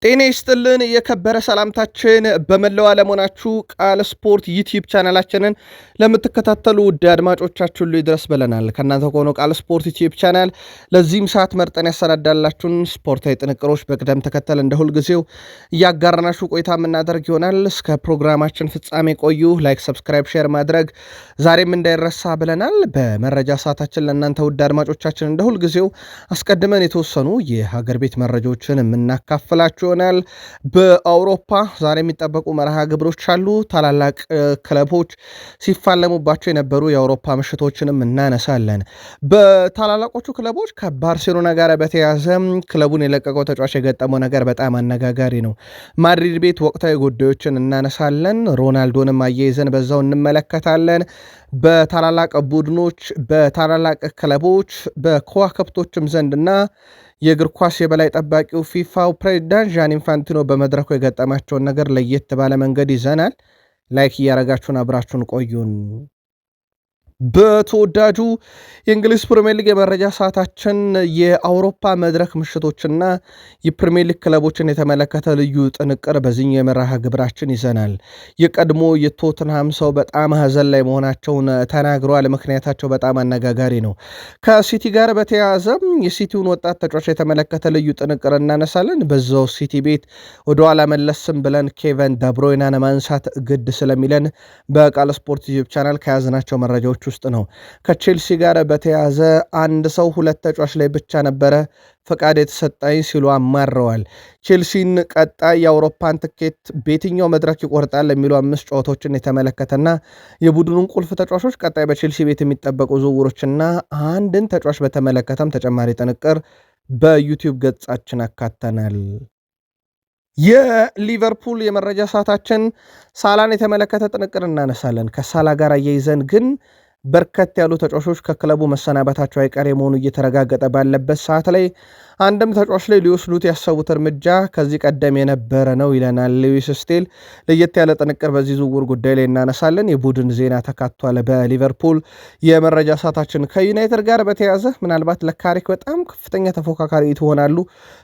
ጤና ይስጥልን የከበረ ሰላምታችን በመላው ዓለም ሆናችሁ ቃል ስፖርት ዩቲዩብ ቻናላችንን ለምትከታተሉ ውድ አድማጮቻችን ሁሉ ይድረስ ብለናል። ከእናንተ ከሆነው ቃል ስፖርት ዩቲዩብ ቻናል ለዚህም ሰዓት መርጠን ያሰናዳላችሁን ስፖርታዊ ጥንቅሮች በቅደም ተከተል እንደ ሁልጊዜው እያጋራናችሁ ቆይታ የምናደርግ ይሆናል። እስከ ፕሮግራማችን ፍጻሜ ቆዩ። ላይክ፣ ሰብስክራይብ፣ ሼር ማድረግ ዛሬም እንዳይረሳ ብለናል። በመረጃ ሰዓታችን ለእናንተ ውድ አድማጮቻችን እንደ ሁልጊዜው አስቀድመን የተወሰኑ የሀገር ቤት መረጃዎችን የምናካፍላችሁ ይሆናል። በአውሮፓ ዛሬ የሚጠበቁ መርሃ ግብሮች አሉ። ታላላቅ ክለቦች ሲፋለሙባቸው የነበሩ የአውሮፓ ምሽቶችንም እናነሳለን። በታላላቆቹ ክለቦች ከባርሴሎና ጋር በተያያዘ ክለቡን የለቀቀው ተጫዋች የገጠመው ነገር በጣም አነጋጋሪ ነው። ማድሪድ ቤት ወቅታዊ ጉዳዮችን እናነሳለን። ሮናልዶንም አያይዘን በዛው እንመለከታለን። በታላላቅ ቡድኖች፣ በታላላቅ ክለቦች፣ በከዋክብቶችም ዘንድና የእግር ኳስ የበላይ ጠባቂው ፊፋው ፕሬዚዳንት ዣን ኢንፋንቲኖ በመድረኩ የገጠማቸውን ነገር ለየት ባለ መንገድ ይዘናል። ላይክ እያረጋችሁን አብራችሁን ቆዩን። በተወዳጁ የእንግሊዝ ፕሪሚየር ሊግ የመረጃ ሰዓታችን የአውሮፓ መድረክ ምሽቶችና የፕሪሚየር ሊግ ክለቦችን የተመለከተ ልዩ ጥንቅር በዚህኛው የመርሃ ግብራችን ይዘናል። የቀድሞ የቶትንሃም ሰው በጣም ሀዘን ላይ መሆናቸውን ተናግረዋል። ምክንያታቸው በጣም አነጋጋሪ ነው። ከሲቲ ጋር በተያያዘ የሲቲውን ወጣት ተጫዋች የተመለከተ ልዩ ጥንቅር እናነሳለን። በዛው ሲቲ ቤት ወደኋላ መለስም ብለን ኬቨን ደብሮይናን ማንሳት ግድ ስለሚለን በቃል ስፖርት ዩቲዩብ ቻናል ከያዝናቸው መረጃዎች ውስጥ ነው። ከቼልሲ ጋር በተያያዘ አንድ ሰው ሁለት ተጫዋች ላይ ብቻ ነበረ ፈቃድ የተሰጠኝ ሲሉ አማረዋል። ቼልሲን ቀጣይ የአውሮፓን ትኬት በየትኛው መድረክ ይቆርጣል የሚሉ 5 ጨዋታዎችን የተመለከተና የቡድኑን ቁልፍ ተጫዋቾች ቀጣይ በቼልሲ ቤት የሚጠበቁ ዝውውሮችና አንድን ተጫዋች በተመለከተም ተጨማሪ ጥንቅር በዩቲዩብ ገጻችን አካተናል። የሊቨርፑል የመረጃ ሰዓታችን ሳላን የተመለከተ ጥንቅር እናነሳለን። ከሳላ ጋር አያይዘን ግን በርከት ያሉ ተጫዋቾች ከክለቡ መሰናበታቸው አይቀሬ መሆኑ እየተረጋገጠ ባለበት ሰዓት ላይ አንድም ተጫዋች ላይ ሊወስዱት ያሰቡት እርምጃ ከዚህ ቀደም የነበረ ነው ይለናል ሉዊስ ስቴል። ለየት ያለ ጥንቅር በዚህ ዝውውር ጉዳይ ላይ እናነሳለን። የቡድን ዜና ተካቷል በሊቨርፑል የመረጃ ሰዓታችን። ከዩናይትድ ጋር በተያያዘ ምናልባት ለካሪክ በጣም ከፍተኛ ተፎካካሪ ትሆናሉ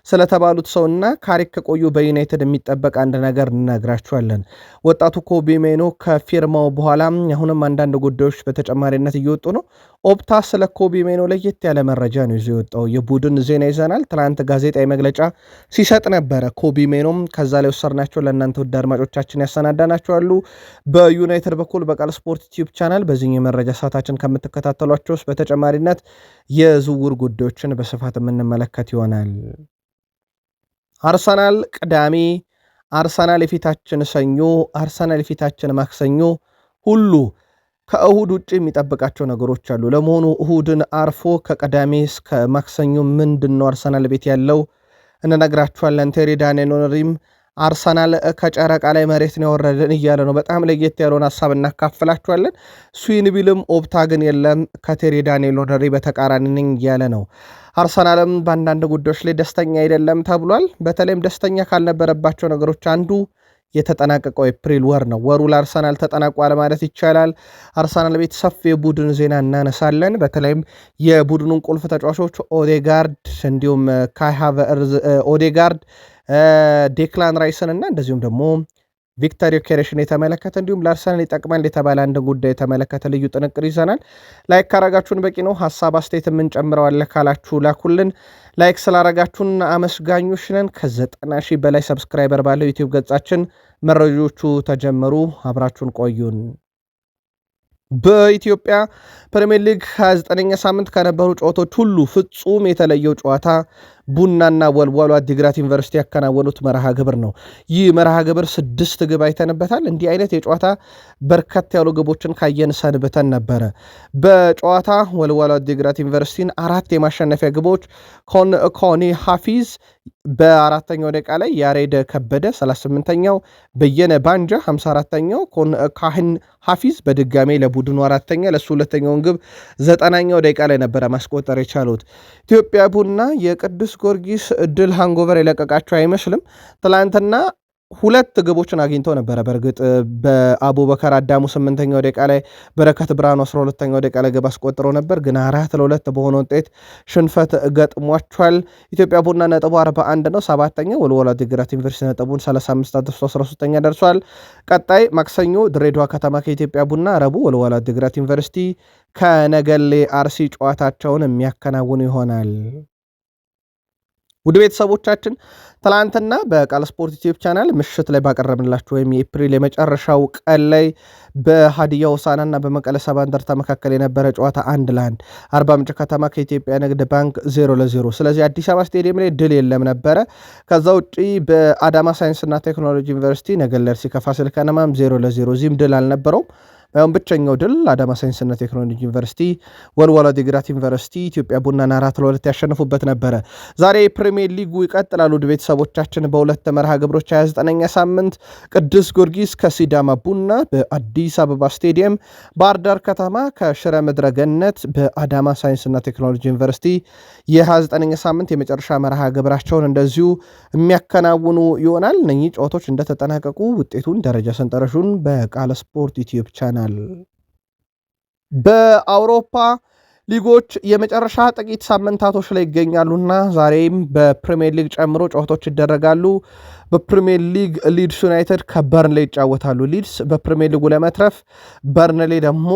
ስለተባሉት ሰውና ካሪክ ከቆዩ በዩናይትድ የሚጠበቅ አንድ ነገር እንነግራችኋለን። ወጣቱ ኮቢ ሜኖ ከፊርማው በኋላ አሁንም አንዳንድ ጉዳዮች በተጨማሪነት እየወጡ ነው። ኦፕታ ስለ ኮቢ ሜኖ ለየት ያለ መረጃ ነው ይዞ የወጣው። የቡድን ዜና ይዘናል። ትናንት ጋዜጣዊ መግለጫ ሲሰጥ ነበረ ኮቢ ሜኖም። ከዛ ላይ ወሰርናቸው ለእናንተ ውድ አድማጮቻችን ያሰናዳናቸዋሉ። በዩናይትድ በኩል በቃል ስፖርት ዩቲዩብ ቻናል በዚህ የመረጃ ሰዓታችን ከምትከታተሏቸው ውስጥ በተጨማሪነት የዝውውር ጉዳዮችን በስፋት የምንመለከት ይሆናል። አርሰናል ቅዳሜ፣ አርሰናል የፊታችን ሰኞ፣ አርሰናል የፊታችን ማክሰኞ ሁሉ ከእሁድ ውጭ የሚጠብቃቸው ነገሮች አሉ። ለመሆኑ እሁድን አርፎ ከቀዳሜ እስከ ማክሰኞ ምንድን ነው አርሰናል ቤት ያለው እንነግራችኋለን። ቴሪ ዳንኤል ኦነሪም አርሰናል ከጨረቃ ላይ መሬት ነው ያወረደን እያለ ነው። በጣም ለየት ያለውን ሀሳብ እናካፍላችኋለን። ስዊንቢልም ኦፕታ ግን የለም ከቴሪ ዳንኤል ኦነሪ በተቃራኒ ነኝ እያለ ነው። አርሰናልም በአንዳንድ ጉዳዮች ላይ ደስተኛ አይደለም ተብሏል። በተለይም ደስተኛ ካልነበረባቸው ነገሮች አንዱ የተጠናቀቀው ኤፕሪል ወር ነው። ወሩ ለአርሰናል ተጠናቋል ማለት ይቻላል። አርሰናል ቤት ሰፊ የቡድን ዜና እናነሳለን። በተለይም የቡድኑን ቁልፍ ተጫዋቾች ኦዴጋርድ፣ እንዲሁም ካይ ሃቨርትዝ፣ ኦዴጋርድ፣ ዴክላን ራይስን እና እንደዚሁም ደግሞ ቪክተር ዮኬሬሽን የተመለከተ እንዲሁም ለአርሰናል ይጠቅማል የተባለ አንድ ጉዳይ የተመለከተ ልዩ ጥንቅር ይዘናል። ላይክ ካረጋችሁን በቂ ነው። ሀሳብ አስተያየት የምንጨምረዋለ ካላችሁ ላኩልን። ላይክ ስላረጋችሁን አመስጋኞች ነን። ከ90 ሺህ በላይ ሰብስክራይበር ባለው ዩቲዩብ ገጻችን መረጃዎቹ ተጀመሩ። አብራችሁን ቆዩን። በኢትዮጵያ ፕሪሚየር ሊግ 29ኛ ሳምንት ከነበሩ ጨዋታዎች ሁሉ ፍጹም የተለየው ጨዋታ ቡናና ወልዋሎ አዲግራት ዩኒቨርሲቲ ያከናወኑት መርሃ ግብር ነው። ይህ መርሃ ግብር 6 ግብ አይተንበታል። እንዲህ አይነት የጨዋታ በርከት ያሉ ግቦችን ካየን ሰንብተን ነበረ። በጨዋታ ወልዋሎ አዲግራት ዩኒቨርሲቲን 4 የማሸነፊያ ግቦች ኮኒ ሐፊዝ በአራተኛው ደቂቃ ላይ ያሬድ ከበደ 38ኛው፣ በየነ ባንጃ 54ኛው፣ ካህን ሐፊዝ በድጋሜ ለቡድኑ አራተኛ ለሱ ሁለተኛውን ግብ 90ኛው ደቂቃ ላይ ነበረ ማስቆጠር የቻሉት። ኢትዮጵያ ቡና የቅዱስ ጊዮርጊስ ድል ሃንጎቨር የለቀቃቸው አይመስልም። ትላንትና ሁለት ግቦችን አግኝተው ነበረ። በእርግጥ በአቡበከር አዳሙ 8ኛው ደቂቃ ላይ፣ በረከት ብርሃኑ 12ኛው ደቂቃ ላይ ግብ አስቆጥረው ነበር፣ ግን 4-2 በሆነ ውጤት ሽንፈት ገጥሟቸዋል። ኢትዮጵያ ቡና ነጥቡ 41 ነው፣ 7ኛ። ወልዋሎ ዓዲግራት ዩኒቨርሲቲ ነጥቡን 35 አድርሶ 13ኛ ደርሷል። ቀጣይ ማክሰኞ ድሬዳዋ ከተማ ከኢትዮጵያ ቡና፣ ረቡዕ ወልዋሎ ዓዲግራት ዩኒቨርሲቲ ከነገሌ አርሲ ጨዋታቸውን የሚያከናውኑ ይሆናል። ውድ ቤተሰቦቻችን ትላንትና በቃል ስፖርት ዩቲዩብ ቻናል ምሽት ላይ ባቀረብንላችሁ ወይም የኤፕሪል የመጨረሻው ቀን ላይ በሀዲያ ሆሳዕናና በመቀለ ሰባ እንደርታ መካከል የነበረ ጨዋታ 1-1፣ አርባ ምንጭ ከተማ ከኢትዮጵያ ንግድ ባንክ 0-0። ስለዚህ አዲስ አበባ ስቴዲየም ላይ ድል የለም ነበረ። ከዛ ውጪ በአዳማ ሳይንስና ቴክኖሎጂ ዩኒቨርሲቲ ነገሌ አርሲ ከፋሲል ከነማም 0-0፣ እዚህም ድል አልነበረውም። ብቸኛው ድል አዳማ ሳይንስና ቴክኖሎጂ ዩኒቨርሲቲ ወልዋሎ ዓዲግራት ዩኒቨርሲቲ ኢትዮጵያ ቡናን 4-2 ያሸንፉበት ነበረ። ዛሬ ፕሪሚየር ሊጉ ይቀጥላሉ። ቤተሰቦቻችን በሁለት መርሃ ግብሮች 29ኛ ሳምንት ቅዱስ ጊዮርጊስ ከሲዳማ ቡና በአዲስ አበባ ስቴዲየም፣ ባህር ዳር ከተማ ከሽረ ምድረ ገነት በአዳማ ሳይንስና ቴክኖሎጂ ዩኒቨርሲቲ የ29ኛ ሳምንት የመጨረሻ መርሃ ግብራቸውን እንደዚሁ የሚያከናውኑ ይሆናል። እነኚህ ጨዋታዎች እንደተጠናቀቁ ውጤቱን፣ ደረጃ ሰንጠረዡን በቃል ስፖርት ዩቲዩብ ቻናል በአውሮፓ ሊጎች የመጨረሻ ጥቂት ሳምንታቶች ላይ ይገኛሉና ዛሬም በፕሪሚየር ሊግ ጨምሮ ጨዋታዎች ይደረጋሉ። በፕሪሚየር ሊግ ሊድስ ዩናይትድ ከበርንሌ ይጫወታሉ። ሊድስ በፕሪሚየር ሊጉ ለመትረፍ፣ በርንሌ ደግሞ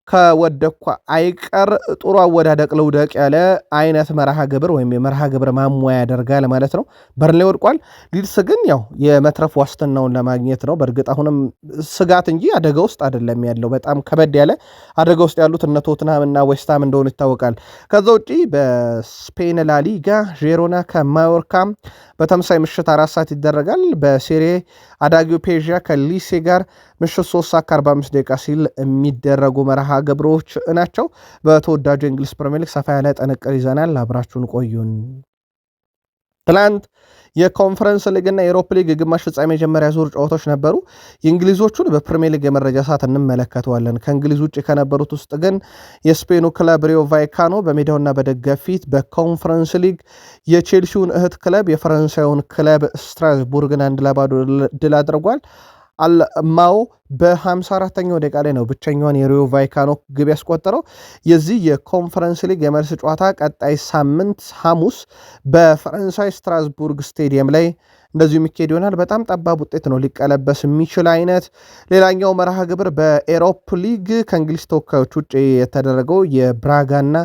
ከወደኳ አይቀር ጥሩ አወዳደቅ ልውደቅ ያለ አይነት መርሃ ግብር ወይም የመርሃ ግብር ማሟያ ያደርጋል ማለት ነው። በርንሌ ወድቋል። ሊድስ ግን ያው የመትረፍ ዋስትናውን ለማግኘት ነው። በእርግጥ አሁንም ስጋት እንጂ አደጋ ውስጥ አይደለም ያለው። በጣም ከበድ ያለ አደጋ ውስጥ ያሉት እነ ቶትናም እና ዌስትሃም እንደሆኑ ይታወቃል። ከዛ ውጪ በስፔን ላሊጋ ዤሮና ከማዮርካም በተመሳይ ምሽት 4 ሰዓት ይደረጋል። በሴሬ አዳጊው ፔዣ ከሊሴ ጋር ምሽት 3 ሰዓት ከ45 ደቂቃ ሲል የሚደረጉ መርሃ ግብሮች ናቸው። በተወዳጁ የእንግሊዝ ፕሪሚየር ሊግ ሰፋ ያለ ጥንቅር ይዘናል። አብራችሁን ቆዩን። ትላንት የኮንፈረንስ ሊግና የኤሮፕ ሊግ የግማሽ ፍጻሜ የመጀመሪያ ዙር ጨዋታዎች ነበሩ። የእንግሊዞቹን በፕሪሚየር ሊግ የመረጃ ሰዓት እንመለከተዋለን። ከእንግሊዝ ውጭ ከነበሩት ውስጥ ግን የስፔኑ ክለብ ሪዮ ቫይካኖ በሜዳውና በደጋፊ ፊት በኮንፈረንስ ሊግ የቼልሲውን እህት ክለብ የፈረንሳዩን ክለብ ስትራስቡርግን 1-0 ድል አድርጓል። አልማው በ54ኛው ደቂቃ ላይ ነው ብቸኛውን የሪዮ ቫይካኖ ግብ ያስቆጠረው። የዚህ የኮንፈረንስ ሊግ የመልስ ጨዋታ ቀጣይ ሳምንት ሐሙስ በፈረንሳይ ስትራስቡርግ ስቴዲየም ላይ እንደዚሁ የሚካሄድ ይሆናል። በጣም ጠባብ ውጤት ነው ሊቀለበስ የሚችል አይነት። ሌላኛው መርሃ ግብር በኤሮፕ ሊግ ከእንግሊዝ ተወካዮች ውጭ የተደረገው የብራጋና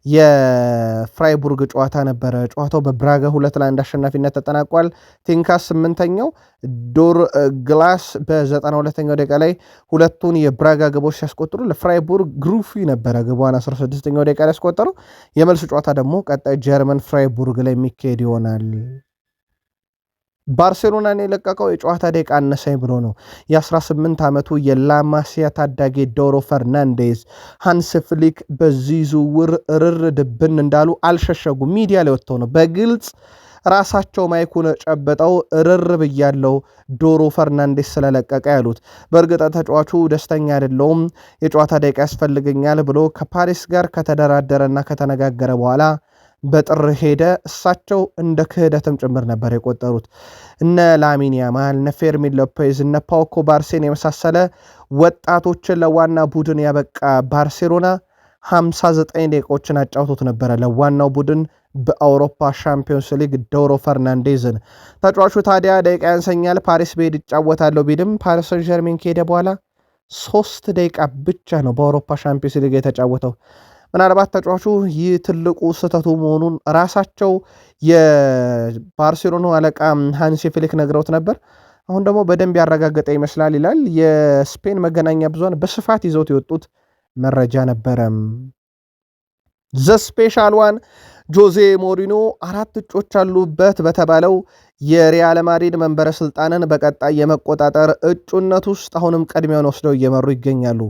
የፍራይቡርግ ጨዋታ ነበረ። ጨዋታው በብራጋ 2-1 አሸናፊነት ተጠናቋል። ቲንካስ 8ኛው ዶር ግላስ በ92ኛው ደቂቃ ላይ ሁለቱን የብራጋ ግቦች ሲያስቆጥሩ ለፍራይቡርግ ግሩፊ ነበረ ግቧን 16ኛው ደቂቃ ላይ ያስቆጠረው። የመልስ ጨዋታ ደግሞ ቀጣይ ጀርመን ፍራይቡርግ ላይ የሚካሄድ ይሆናል። ባርሴሎናን የለቀቀው የጨዋታ ደቂቃ አነሳኝ ብሎ ነው። የ18 ዓመቱ የላማሲያ ታዳጊ ዶሮ ፈርናንዴዝ ሃንስ ፍሊክ በዚህ ዝውውር ርር ድብን እንዳሉ አልሸሸጉም። ሚዲያ ላይ ወጥተው ነው በግልጽ ራሳቸው ማይኩን ጨበጠው ርር ብያለው ዶሮ ፈርናንዴዝ ስለለቀቀ ያሉት። በእርግጥ ተጫዋቹ ደስተኛ አይደለውም፣ የጨዋታ ደቂቃ ያስፈልገኛል ብሎ ከፓሪስ ጋር ከተደራደረና ከተነጋገረ በኋላ በጥር ሄደ። እሳቸው እንደ ክህደትም ጭምር ነበር የቆጠሩት። እነ ላሚን ያማል፣ እነ ፌርሚን ሎፔዝ፣ እነ ፓውኮ ባርሴን የመሳሰለ ወጣቶችን ለዋና ቡድን ያበቃ ባርሴሎና 59 ደቂቃዎችን አጫውቶት ነበረ ለዋናው ቡድን በአውሮፓ ሻምፒዮንስ ሊግ ዶሮ ፈርናንዴዝን። ተጫዋቹ ታዲያ ደቂቃ ያንሰኛል ፓሪስ ብሄድ ይጫወታለሁ ቢልም ፓሪስ ሰን ዠርሜን ከሄደ በኋላ 3 ደቂቃ ብቻ ነው በአውሮፓ ሻምፒዮንስ ሊግ የተጫወተው። ምናልባት ተጫዋቹ ይህ ትልቁ ስህተቱ መሆኑን ራሳቸው የባርሴሎና አለቃ ሃንሲ ፍሊክ ነግረውት ነበር። አሁን ደግሞ በደንብ ያረጋገጠ ይመስላል ይላል የስፔን መገናኛ ብዙሃን በስፋት ይዘውት የወጡት መረጃ ነበረ። ዘ ስፔሻል ዋን ጆዜ ሞሪኖ 4 እጮች አሉበት በተባለው የሪያል ማድሪድ መንበረ ስልጣንን በቀጣይ የመቆጣጠር እጩነት ውስጥ አሁንም ቅድሚያውን ወስደው እየመሩ ይገኛሉ።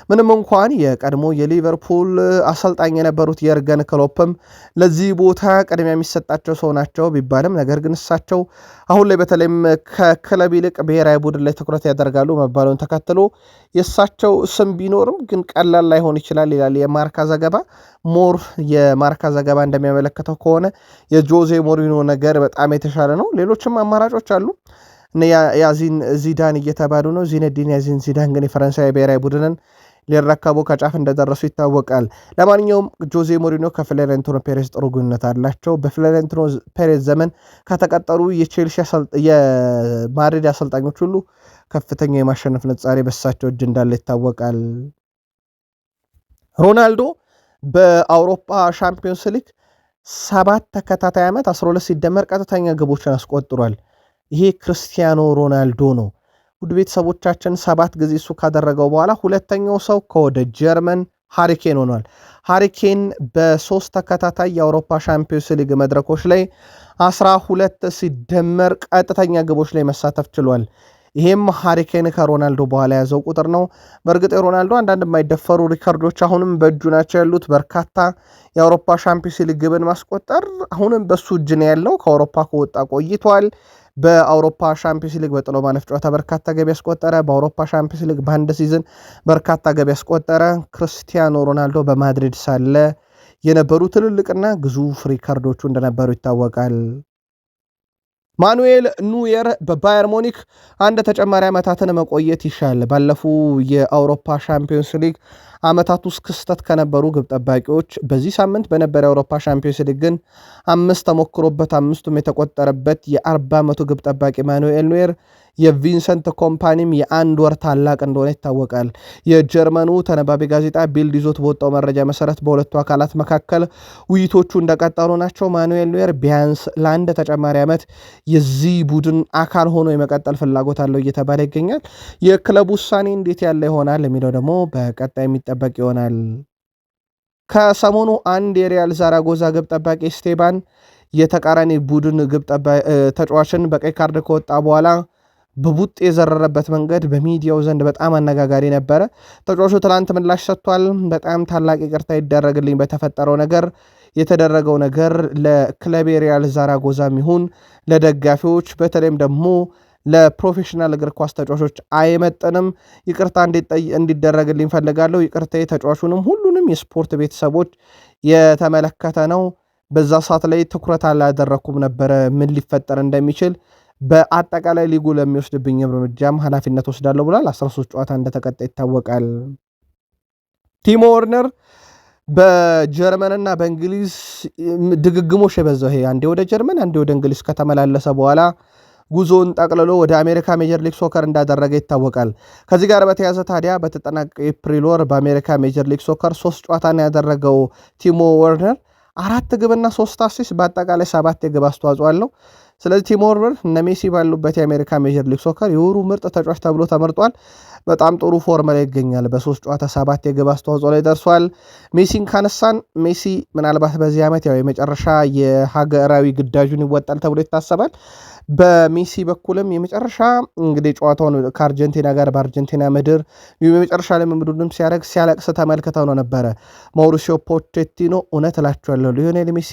ምንም እንኳን የቀድሞ የሊቨርፑል አሰልጣኝ የነበሩት የርገን ክሎፕም ለዚህ ቦታ ቅድሚያ የሚሰጣቸው ሰው ናቸው ቢባልም ነገር ግን እሳቸው አሁን ላይ በተለይም ከክለብ ይልቅ ብሔራዊ ቡድን ላይ ትኩረት ያደርጋሉ መባሉን ተከትሎ የእሳቸው ስም ቢኖርም ግን ቀላል ላይሆን ይችላል ይላል የማርካ ዘገባ። ሞር የማርካ ዘገባ እንደሚያመለክተው ከሆነ የጆዜ ሞሪኖ ነገር በጣም የተሻለ ነው። ሌሎችም አማራጮች አሉ። ያዚን ዚዳን እየተባሉ ነው። ዚነዲን ያዚን ዚዳን ግን የፈረንሳይ ብሔራዊ ቡድንን ሊረከቡ ከጫፍ እንደደረሱ ይታወቃል። ለማንኛውም ጆዜ ሞሪኖ ከፍሎሬንቲኖ ፔሬዝ ጥሩ ግንኙነት አላቸው። በፍሎሬንቲኖ ፔሬዝ ዘመን ከተቀጠሩ የቼልሲ የማድሪድ አሰልጣኞች ሁሉ ከፍተኛ የማሸነፍ ንጻሬ በሳቸው እጅ እንዳለ ይታወቃል። ሮናልዶ በአውሮፓ ሻምፒዮንስ ሊግ 7 ተከታታይ ዓመት 12 ሲደመር ቀጥተኛ ግቦችን አስቆጥሯል። ይሄ ክርስቲያኖ ሮናልዶ ነው። ውድ ቤተሰቦቻችን 7 ጊዜ እሱ ካደረገው በኋላ ሁለተኛው ሰው ከወደ ጀርመን ሃሪኬን ሆኗል። ሃሪኬን በ3 ተከታታይ የአውሮፓ ሻምፒዮንስ ሊግ መድረኮች ላይ 12 ሲደመር ቀጥተኛ ግቦች ላይ መሳተፍ ችሏል። ይሄም ሃሪኬን ከሮናልዶ በኋላ ያዘው ቁጥር ነው። በእርግጥ የሮናልዶ አንዳንድ የማይደፈሩ ሪከርዶች አሁንም በእጁ ናቸው ያሉት። በርካታ የአውሮፓ ሻምፒዮንስ ሊግ ግብን ማስቆጠር አሁንም በሱ እጅ ነው ያለው። ከአውሮፓ ከወጣ ቆይቷል። በአውሮፓ ሻምፒዮንስ ሊግ በጥሎ ማለፍ ጨዋታ በርካታ ገቢ ያስቆጠረ፣ በአውሮፓ ሻምፒዮንስ ሊግ በአንድ ሲዝን በርካታ ገቢ ያስቆጠረ ክርስቲያኖ ሮናልዶ በማድሪድ ሳለ የነበሩ ትልልቅና ግዙፍ ሪከርዶቹ እንደነበሩ ይታወቃል። ማኑኤል ኑየር በባየር ሞኒክ አንድ ተጨማሪ ዓመታትን መቆየት ይሻል። ባለፉ የአውሮፓ ሻምፒዮንስ ሊግ ዓመታት ውስጥ ክስተት ከነበሩ ግብ ጠባቂዎች በዚህ ሳምንት በነበረ የአውሮፓ ሻምፒዮንስ ሊግ ግን 5 ተሞክሮበት 5ቱም የተቆጠረበት የ40 ዓመቱ ግብ ጠባቂ ማኑኤል ኑየር የቪንሰንት ኮምፓኒም የአንድ ወር ታላቅ እንደሆነ ይታወቃል። የጀርመኑ ተነባቢ ጋዜጣ ቢልድ ይዞት በወጣው መረጃ መሰረት በሁለቱ አካላት መካከል ውይይቶቹ እንደቀጠሉ ናቸው። ማኑኤል ኑየር ቢያንስ ለአንድ ተጨማሪ ዓመት የዚህ ቡድን አካል ሆኖ የመቀጠል ፍላጎት አለው እየተባለ ይገኛል። የክለብ ውሳኔ እንዴት ያለ ይሆናል የሚለው ደግሞ በቀጣይ የሚጠበቅ ይሆናል። ከሰሞኑ አንድ የሪያል ዛራጎዛ ግብ ጠባቂ ስቴባን የተቃራኒ ቡድን ግብ ተጫዋችን በቀይ ካርድ ከወጣ በኋላ በቡጥ የዘረረበት መንገድ በሚዲያው ዘንድ በጣም አነጋጋሪ ነበረ። ተጫዋቹ ትላንት ምላሽ ሰጥቷል። በጣም ታላቅ ይቅርታ ይደረግልኝ በተፈጠረው ነገር የተደረገው ነገር ለክለብ ሪያል ዛራጎዛም ይሁን ለደጋፊዎች በተለይም ደግሞ ለፕሮፌሽናል እግር ኳስ ተጫዋቾች አይመጥንም። ይቅርታ እንዲደረግልኝ ፈልጋለሁ። ይቅርታ ተጫዋቹንም ሁሉንም የስፖርት ቤተሰቦች የተመለከተ ነው። በዛ ሰዓት ላይ ትኩረት አላደረኩም ነበረ ምን ሊፈጠር እንደሚችል። በአጠቃላይ ሊጉ ለሚወስድብኝ እርምጃም ኃላፊነት ወስዳለሁ ብሏል። 13 ጨዋታ እንደተቀጣ ይታወቃል። ቲሞ ወርነር በጀርመንና በእንግሊዝ ድግግሞሽ የበዛው ይሄ አንዴ ወደ ጀርመን አንዴ ወደ እንግሊዝ ከተመላለሰ በኋላ ጉዞን ጠቅልሎ ወደ አሜሪካ ሜጀር ሊግ ሶከር እንዳደረገ ይታወቃል። ከዚህ ጋር በተያዘ ታዲያ በተጠናቀቀ ኤፕሪል ወር በአሜሪካ ሜጀር ሊግ ሶከር 3 ጨዋታን ያደረገው ቲሞ ወርነር 4 ግብና 3 አሲስት በአጠቃላይ 7 የግብ አስተዋጽኦ አለው። ስለዚህ ቲሞ ወርነር እነ ሜሲ ባሉበት የአሜሪካ ሜጀር ሊግ ሶከር የወሩ ምርጥ ተጫዋች ተብሎ ተመርጧል። በጣም ጥሩ ፎርም ላይ ይገኛል። በ3 ጨዋታ 7 የግብ አስተዋጽኦ ላይ ደርሷል። ሜሲን ካነሳን ሜሲ ምናልባት በዚህ ዓመት ያው የመጨረሻ የሀገራዊ ግዳጁን ይወጣል ተብሎ ይታሰባል። በሜሲ በኩልም የመጨረሻ እንግዲህ ጨዋታውን ከአርጀንቲና ጋር በአርጀንቲና ምድር የመጨረሻ ልምምዱንም ሲያደርግ ሲያለቅስ ተመልክተው ነው ነበረ። ማውሪሲዮ ፖቼቲኖ እውነት እላቸዋለሁ ሊዮኔል ሜሲ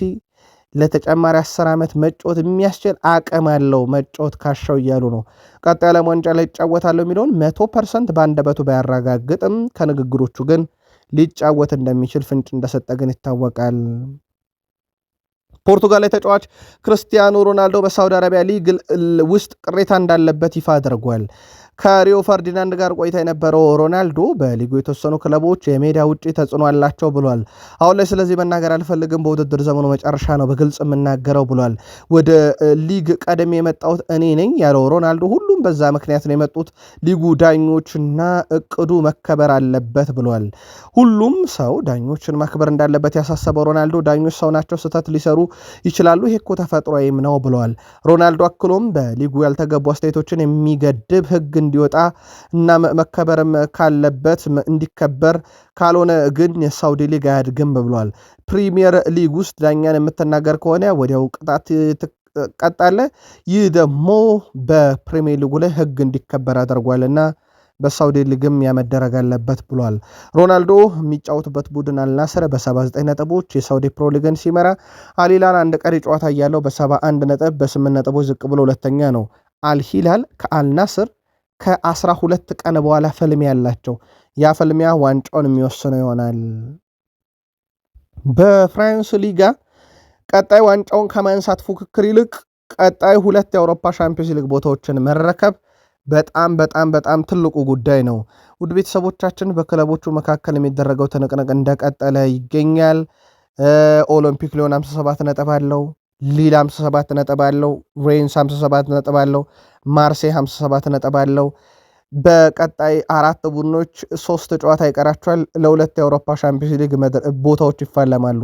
ለተጨማሪ 10 ዓመት መጫወት የሚያስችል አቅም አለው መጫወት ካሻው እያሉ ነው። ቀጣይ ዓለም ዋንጫ ላይ ይጫወታለሁ የሚለውን 100% በአንደበቱ ባያረጋግጥም ከንግግሮቹ ግን ሊጫወት እንደሚችል ፍንጭ እንደሰጠ ግን ይታወቃል። ፖርቱጋል ላይ ተጫዋች ክርስቲያኖ ሮናልዶ በሳውዲ አረቢያ ሊግ ውስጥ ቅሬታ እንዳለበት ይፋ አድርጓል። ከሪዮ ፈርዲናንድ ጋር ቆይታ የነበረው ሮናልዶ በሊጉ የተወሰኑ ክለቦች የሜዳ ውጪ ተጽዕኖ አላቸው ብሏል። አሁን ላይ ስለዚህ መናገር አልፈልግም፣ በውድድር ዘመኑ መጨረሻ ነው በግልጽ የምናገረው ብሏል። ወደ ሊግ ቀደም የመጣሁት እኔ ነኝ ያለው ሮናልዶ ሁሉም በዛ ምክንያት ነው የመጡት፣ ሊጉ ዳኞችና እቅዱ መከበር አለበት ብሏል። ሁሉም ሰው ዳኞችን ማክበር እንዳለበት ያሳሰበው ሮናልዶ ዳኞች ሰው ናቸው፣ ስህተት ሊሰሩ ይችላሉ፣ ይሄ እኮ ተፈጥሯዊም ነው ብለዋል። ሮናልዶ አክሎም በሊጉ ያልተገቡ አስተያየቶችን የሚገድብ ሕግ እንዲወጣ እና መከበርም ካለበት እንዲከበር ካልሆነ ግን የሳውዲ ሊግ አያድግም ብሏል። ፕሪሚየር ሊግ ውስጥ ዳኛን የምትናገር ከሆነ ወዲያው ቅጣት ቀጣለ። ይህ ደግሞ በፕሪሚየር ሊጉ ላይ ሕግ እንዲከበር አድርጓልና በሳውዲ ሊግም ያመደረግ አለበት ብሏል። ሮናልዶ የሚጫወትበት ቡድን አልናስር በ79 ነጥቦች የሳውዲ ፕሮ ሊግን ሲመራ፣ አልሂላል አንድ ቀሪ ጨዋታ እያለው በ71 ነጥብ በ8 ነጥቦች ዝቅ ብሎ ሁለተኛ ነው። አልሂላል ከአልናስር ከ12 ቀን በኋላ ፍልሚያ ያላቸው ያ ፍልሚያ ዋንጫውን የሚወስነው ይሆናል። በፍራንስ ሊጋ ቀጣይ ዋንጫውን ከማንሳት ፉክክር ይልቅ ቀጣይ 2 የአውሮፓ ሻምፒዮንስ ሊግ ቦታዎችን መረከብ በጣም በጣም በጣም ትልቁ ጉዳይ ነው። ውድ ቤተሰቦቻችን በክለቦቹ መካከል የሚደረገው ትንቅንቅ እንደቀጠለ ይገኛል። ኦሎምፒክ ሊዮን 57 ነጥብ አለው። ሊል 57 ነጥብ አለው። ሬንስ 57 ነጥብ አለው። ማርሴይ 57 ነጥብ አለው። በቀጣይ 4 ቡድኖች 3 ጨዋታ ይቀራቸዋል። ለ2 የአውሮፓ ሻምፒዮንስ ሊግ ቦታዎች ይፋለማሉ።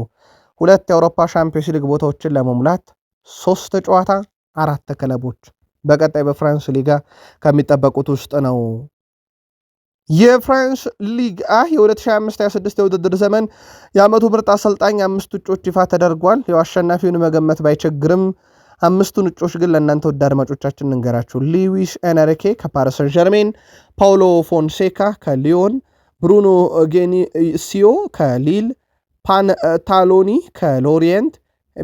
2 የአውሮፓ ሻምፒዮንስ ሊግ ቦታዎችን ለመሙላት 3 ጨዋታ 4 ክለቦች በቀጣይ በፍራንስ ሊጋ ከሚጠበቁት ውስጥ ነው። የፍራንስ ሊግ የ2025/26 የውድድር ዘመን የዓመቱ ምርጥ አሰልጣኝ 5 እጩዎች ይፋ ተደርጓል። አሸናፊውን መገመት ባይቸግርም 5ቱን እጩዎች ግን ለእናንተ ውድ አድማጮቻችን እንገራችሁ። ሉዊስ ኤንሪኬ ከፓሪስ ሰን ዠርሜን፣ ፓውሎ ፎንሴካ ከሊዮን፣ ብሩኖ ጌኒሲዮ ከሊል፣ ፓንታሎኒ ከሎሪየንት፣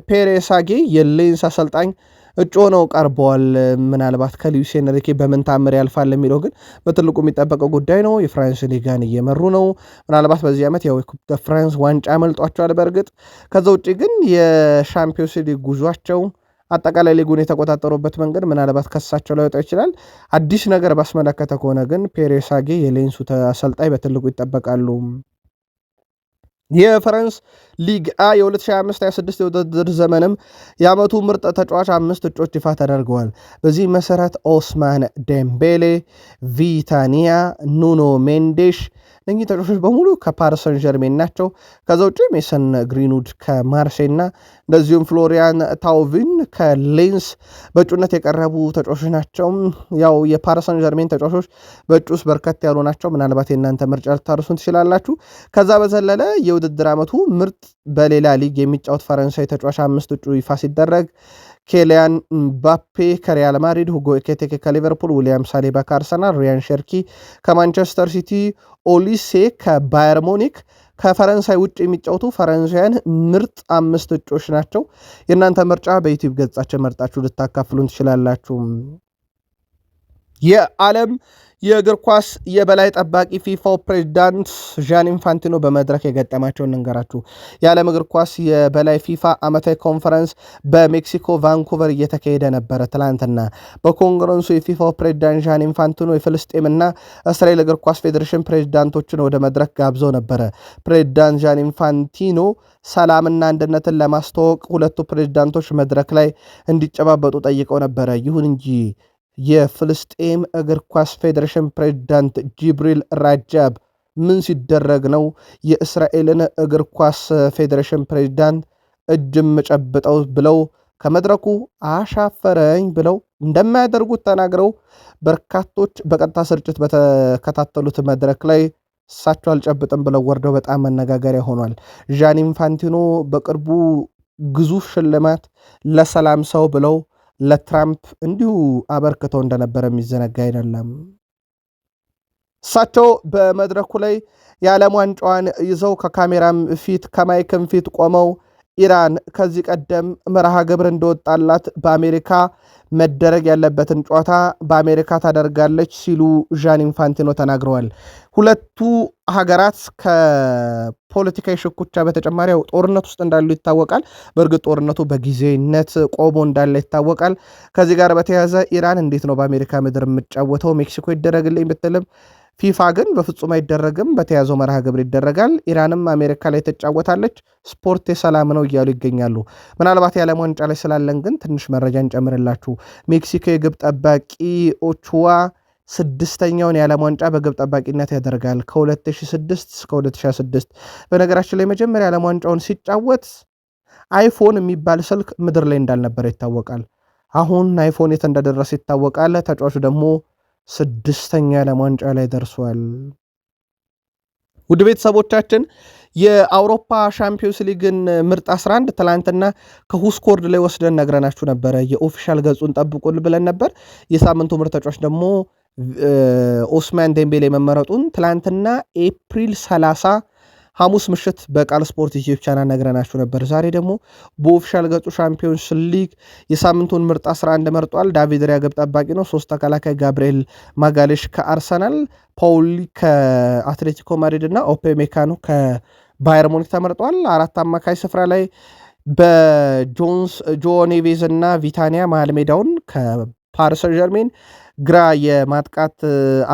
ፔሬሳጌ የሌንስ አሰልጣኝ እጩ ሆነው ቀርበዋል። ምናልባት ከሉዊስ ኤንሪኬ በምን ታምር ያልፋል የሚለው ግን በትልቁ የሚጠበቀው ጉዳይ ነው። የፍራንስ ሊጋን እየመሩ ነው። ምናልባት በዚህ ዓመት ያው ፍራንስ ዋንጫ መልጧቸዋል። በእርግጥ ከዛ ውጭ ግን የሻምፒዮንስ ሊግ ጉዟቸው አጠቃላይ ሊጉን የተቆጣጠሩበት መንገድ ምናልባት ከሳቸው ላይወጣ ይችላል። አዲስ ነገር ባስመለከተ ከሆነ ግን ፔሬሳጌ የሌንሱ አሰልጣኝ በትልቁ ይጠበቃሉ። የፈረንስ ሊግ የ2025/26 የውድድር ዘመንም የዓመቱ ምርጥ ተጫዋች 5 እጮች ይፋ ተደርገዋል። በዚህ መሰረት ኦስማን ዴምቤሌ፣ ቪታኒያ፣ ኑኖ ሜንዴሽ እነኚህ ተጫዋቾች በሙሉ ከፓሪስ ሰን ዠርሜን ናቸው። ከዛ ውጭ ሜሰን ግሪንውድ ከማርሴይ እና እንደዚሁም ፍሎሪያን ታውቪን ከሌንስ በእጩነት የቀረቡ ተጫዋቾች ናቸው። ያው የፓሪስ ሰን ዠርሜን ተጫዋቾች በእጩ ውስጥ በርከት ያሉ ናቸው። ምናልባት የእናንተ ምርጫ ልታርሱን ትችላላችሁ። ከዛ በዘለለ የውድድር ዓመቱ ምርጥ በሌላ ሊግ የሚጫወት ፈረንሳይ ተጫዋች 5 እጩ ይፋ ሲደረግ ኬሊያን ምባፔ ከሪያል ማድሪድ፣ ሁጎ ኤኪቲኬ ከሊቨርፑል፣ ዊሊያም ሳሊባ ከአርሰናል፣ ሪያን ሸርኪ ከማንቸስተር ሲቲ፣ ኦሊሴ ከባየር ሙኒክ ከፈረንሳይ ውጭ የሚጫወቱ ፈረንሳውያን ምርጥ 5 እጩዎች ናቸው። የእናንተ ምርጫ በዩቲዩብ ገጻችን መርጣችሁ ልታካፍሉን ትችላላችሁ። የዓለም የእግር ኳስ የበላይ ጠባቂ ፊፋው ፕሬዚዳንት ዣን ኢንፋንቲኖ በመድረክ የገጠማቸውን እንገራችሁ። የዓለም እግር ኳስ የበላይ ፊፋ ዓመታዊ ኮንፈረንስ በሜክሲኮ ቫንኩቨር እየተካሄደ ነበረ ትላንትና። በኮንግረንሱ የፊፋው ፕሬዚዳንት ዣን ኢንፋንቲኖ የፍልስጤምና እስራኤል እግር ኳስ ፌዴሬሽን ፕሬዚዳንቶችን ወደ መድረክ ጋብዘው ነበረ። ፕሬዚዳንት ዣን ኢንፋንቲኖ ሰላምና አንድነትን ለማስተዋወቅ ሁለቱ ፕሬዚዳንቶች መድረክ ላይ እንዲጨባበጡ ጠይቀው ነበረ። ይሁን እንጂ የፍልስጤም እግር ኳስ ፌዴሬሽን ፕሬዚዳንት ጂብሪል ራጃብ ምን ሲደረግ ነው የእስራኤልን እግር ኳስ ፌዴሬሽን ፕሬዚዳንት እጅም ጨብጠው ብለው ከመድረኩ አሻፈረኝ ብለው እንደማያደርጉት ተናግረው በርካቶች በቀጥታ ስርጭት በተከታተሉት መድረክ ላይ እሳቸው አልጨብጥም ብለው ወርደው በጣም መነጋገሪያ ሆኗል። ዣን ኢንፋንቲኖ በቅርቡ ግዙፍ ሽልማት ለሰላም ሰው ብለው ለትራምፕ እንዲሁ አበርክተው እንደነበረ የሚዘነጋ አይደለም። እሳቸው በመድረኩ ላይ የዓለም ዋንጫዋን ይዘው ከካሜራም ፊት ከማይክም ፊት ቆመው ኢራን ከዚህ ቀደም መርሃ ግብር እንደወጣላት በአሜሪካ መደረግ ያለበትን ጨዋታ በአሜሪካ ታደርጋለች ሲሉ ዣን ኢንፋንቲኖ ተናግረዋል። ሁለቱ ሀገራት ከፖለቲካዊ ሽኩቻ በተጨማሪ ጦርነት ውስጥ እንዳሉ ይታወቃል። በእርግጥ ጦርነቱ በጊዜነት ቆሞ እንዳለ ይታወቃል። ከዚህ ጋር በተያያዘ ኢራን እንዴት ነው በአሜሪካ ምድር የምጫወተው ሜክሲኮ ይደረግልኝ ብትልም ፊፋ ግን በፍጹም አይደረግም፣ በተያዘው መርሃ ግብር ይደረጋል፣ ኢራንም አሜሪካ ላይ ትጫወታለች፣ ስፖርት የሰላም ነው እያሉ ይገኛሉ። ምናልባት የዓለም ዋንጫ ላይ ስላለን ግን ትንሽ መረጃ እንጨምርላችሁ። ሜክሲኮ የግብ ጠባቂ ኦቹዋ 6ኛውን የዓለም ዋንጫ በግብ ጠባቂነት ያደርጋል ከ2006 እስከ 2026። በነገራችን ላይ መጀመሪያ የዓለም ዋንጫውን ሲጫወት አይፎን የሚባል ስልክ ምድር ላይ እንዳልነበረ ይታወቃል። አሁን አይፎን የት እንደደረሰ ይታወቃል። ተጫዋቹ ደግሞ 6ኛ የዓለም ዋንጫ ላይ ደርሷል። ውድ ቤተሰቦቻችን የአውሮፓ ሻምፒዮንስ ሊግን ምርጥ 11 ትላንትና ከሁስኮርድ ላይ ወስደን ነግረናችሁ ነበረ። የኦፊሻል ገጹን ጠብቁን ብለን ነበር። የሳምንቱ ምርጥ ተጫዋች ደግሞ ኦስማን ዴምቤሌ መመረጡን ትላንትና ኤፕሪል 30 ሐሙስ ምሽት በቃል ስፖርት ዩቲዩብ ቻናል ነግረናችሁ ነበር። ዛሬ ደግሞ በኦፊሻል ገጹ ሻምፒዮንስ ሊግ የሳምንቱን ምርጥ 11 መርጧል። ዳቪድ ሪያ ግብ ጠባቂ ነው። 3 ተከላካይ ጋብርኤል ማጋሌሽ ከአርሰናል፣ ፓውሊ ከአትሌቲኮ ማድሪድ እና ኦፔ ሜካኖ ከባየር ሙኒክ ተመርጧል። 4 አማካይ ስፍራ ላይ በጆንስ ጆ ኔቬዝ እና ቪታኒያ መሃል ሜዳውን ከፓሪስ ሰን ዠርሜን ግራ የማጥቃት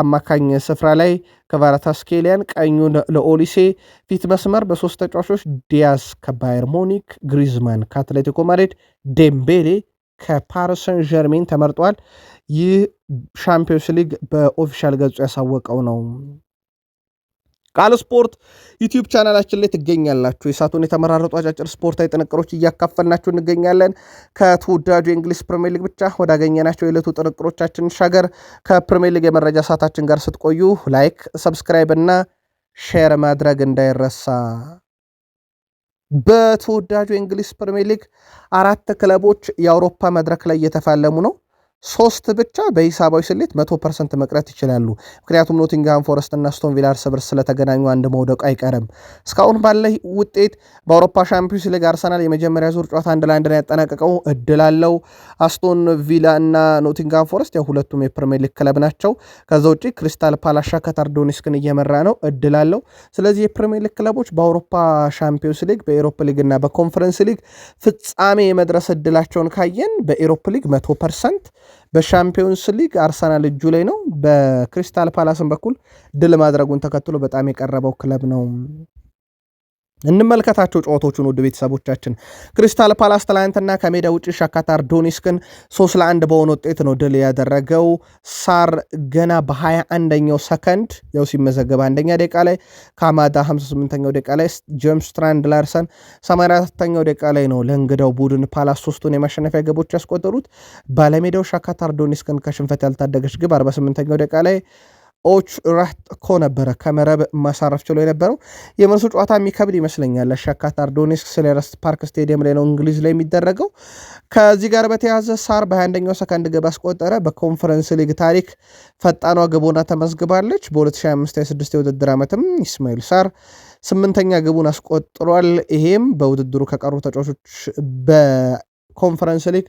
አማካኝ ስፍራ ላይ ከቫራታስኬሊያን ቀኙን ለኦሊሴ ፊት መስመር በሶስት ተጫዋቾች ዲያስ ከባየር ሙኒክ፣ ግሪዝማን ከአትሌቲኮ ማድሪድ፣ ዴምቤሌ ከፓሪስ ሰን ዠርሜን ተመርጧል። ይህ ሻምፒዮንስ ሊግ በኦፊሻል ገጹ ያሳወቀው ነው። ቃል ስፖርት ዩቲዩብ ቻናላችን ላይ ትገኛላችሁ። የሳቱን የተመራረጡ አጫጭር ስፖርታዊ ጥንቅሮች እያካፈልናችሁ እንገኛለን። ከተወዳጁ የእንግሊዝ ፕሪሚየር ሊግ ብቻ ወዳገኘናቸው የዕለቱ ጥንቅሮቻችን ሻገር ከፕሪሚየር ሊግ የመረጃ ሰዓታችን ጋር ስትቆዩ ላይክ፣ ሰብስክራይብ እና ሼር ማድረግ እንዳይረሳ። በተወዳጁ የእንግሊዝ ፕሪሚየር ሊግ 4 ክለቦች የአውሮፓ መድረክ ላይ እየተፋለሙ ነው። 3 ብቻ በሂሳባዊ ስሌት 100% መቅረት ይችላሉ። ምክንያቱም ኖቲንግሃም ፎረስት እና አስቶን ቪላ እርስ በርስ ስለተገናኙ አንድ መውደቁ አይቀርም። እስካሁን ባለ ውጤት በአውሮፓ ሻምፒዮንስ ሊግ አርሰናል የመጀመሪያ ዙር ጨዋታ 1-1 ነው ያጠናቀቀው፣ እድል አለው። አስቶን ቪላ እና ኖቲንግሃም ፎረስት ያው ሁለቱም የፕሪሚየር ሊግ ክለብ ናቸው። ከዛ ውጭ ክሪስታል ፓላስ ሻክታር ዶኔስክን እየመራ ነው፣ እድል አለው። ስለዚህ የፕሪሚየር ሊግ ክለቦች በአውሮፓ ሻምፒዮንስ ሊግ፣ በኤሮፓ ሊግ እና በኮንፈረንስ ሊግ ፍጻሜ የመድረስ እድላቸውን ካየን በኤሮፓ ሊግ 100%፣ በሻምፒዮንስ ሊግ አርሰናል እጁ ላይ ነው። በክሪስታል ፓላስን በኩል ድል ማድረጉን ተከትሎ በጣም የቀረበው ክለብ ነው። እንመልከታቸው ጨዋታዎቹን ውድ ቤተሰቦቻችን። ክሪስታል ፓላስ ትላንትና ከሜዳ ውጭ ሻክታር ዶኔስክን 3-1 በሆነ ውጤት ነው ድል ያደረገው። ሳር ገና በ21ኛው ሰከንድ ያው ሲመዘገብ አንደኛ ደቂቃ ላይ፣ ካማዳ 58ኛው ደቂቃ ላይ፣ ጄምስ ትራንድ ላርሰን 84ኛው ደቂቃ ላይ ነው ለእንግዳው ቡድን ፓላስ 3ቱን የማሸነፊያ ግቦች ያስቆጠሩት። ባለሜዳው ሻክታር ዶኔስክን ከሽንፈት ያልታደገች ግብ 48ኛው ደቂቃ ላይ ኦች ራህት ኮ ነበረ ከመረብ ማሳረፍ ችሎ የነበረው። የመልሱ ጨዋታ የሚከብድ ይመስለኛል። ሻክታር ዶኔስክ ሴልኸርስት ፓርክ ስቴዲየም ላይ ነው እንግሊዝ ላይ የሚደረገው። ከዚህ ጋር በተያያዘ ሳር በ21ኛው ሰከንድ ግብ አስቆጠረ። በኮንፈረንስ ሊግ ታሪክ ፈጣኗ ግቦና ተመዝግባለች። በ2025/26 የውድድር ዓመትም ኢስማኤል ሳር 8ኛ ግቡን አስቆጥሯል። ይሄም በውድድሩ ከቀሩ ተጫዋቾች በኮንፈረንስ ሊግ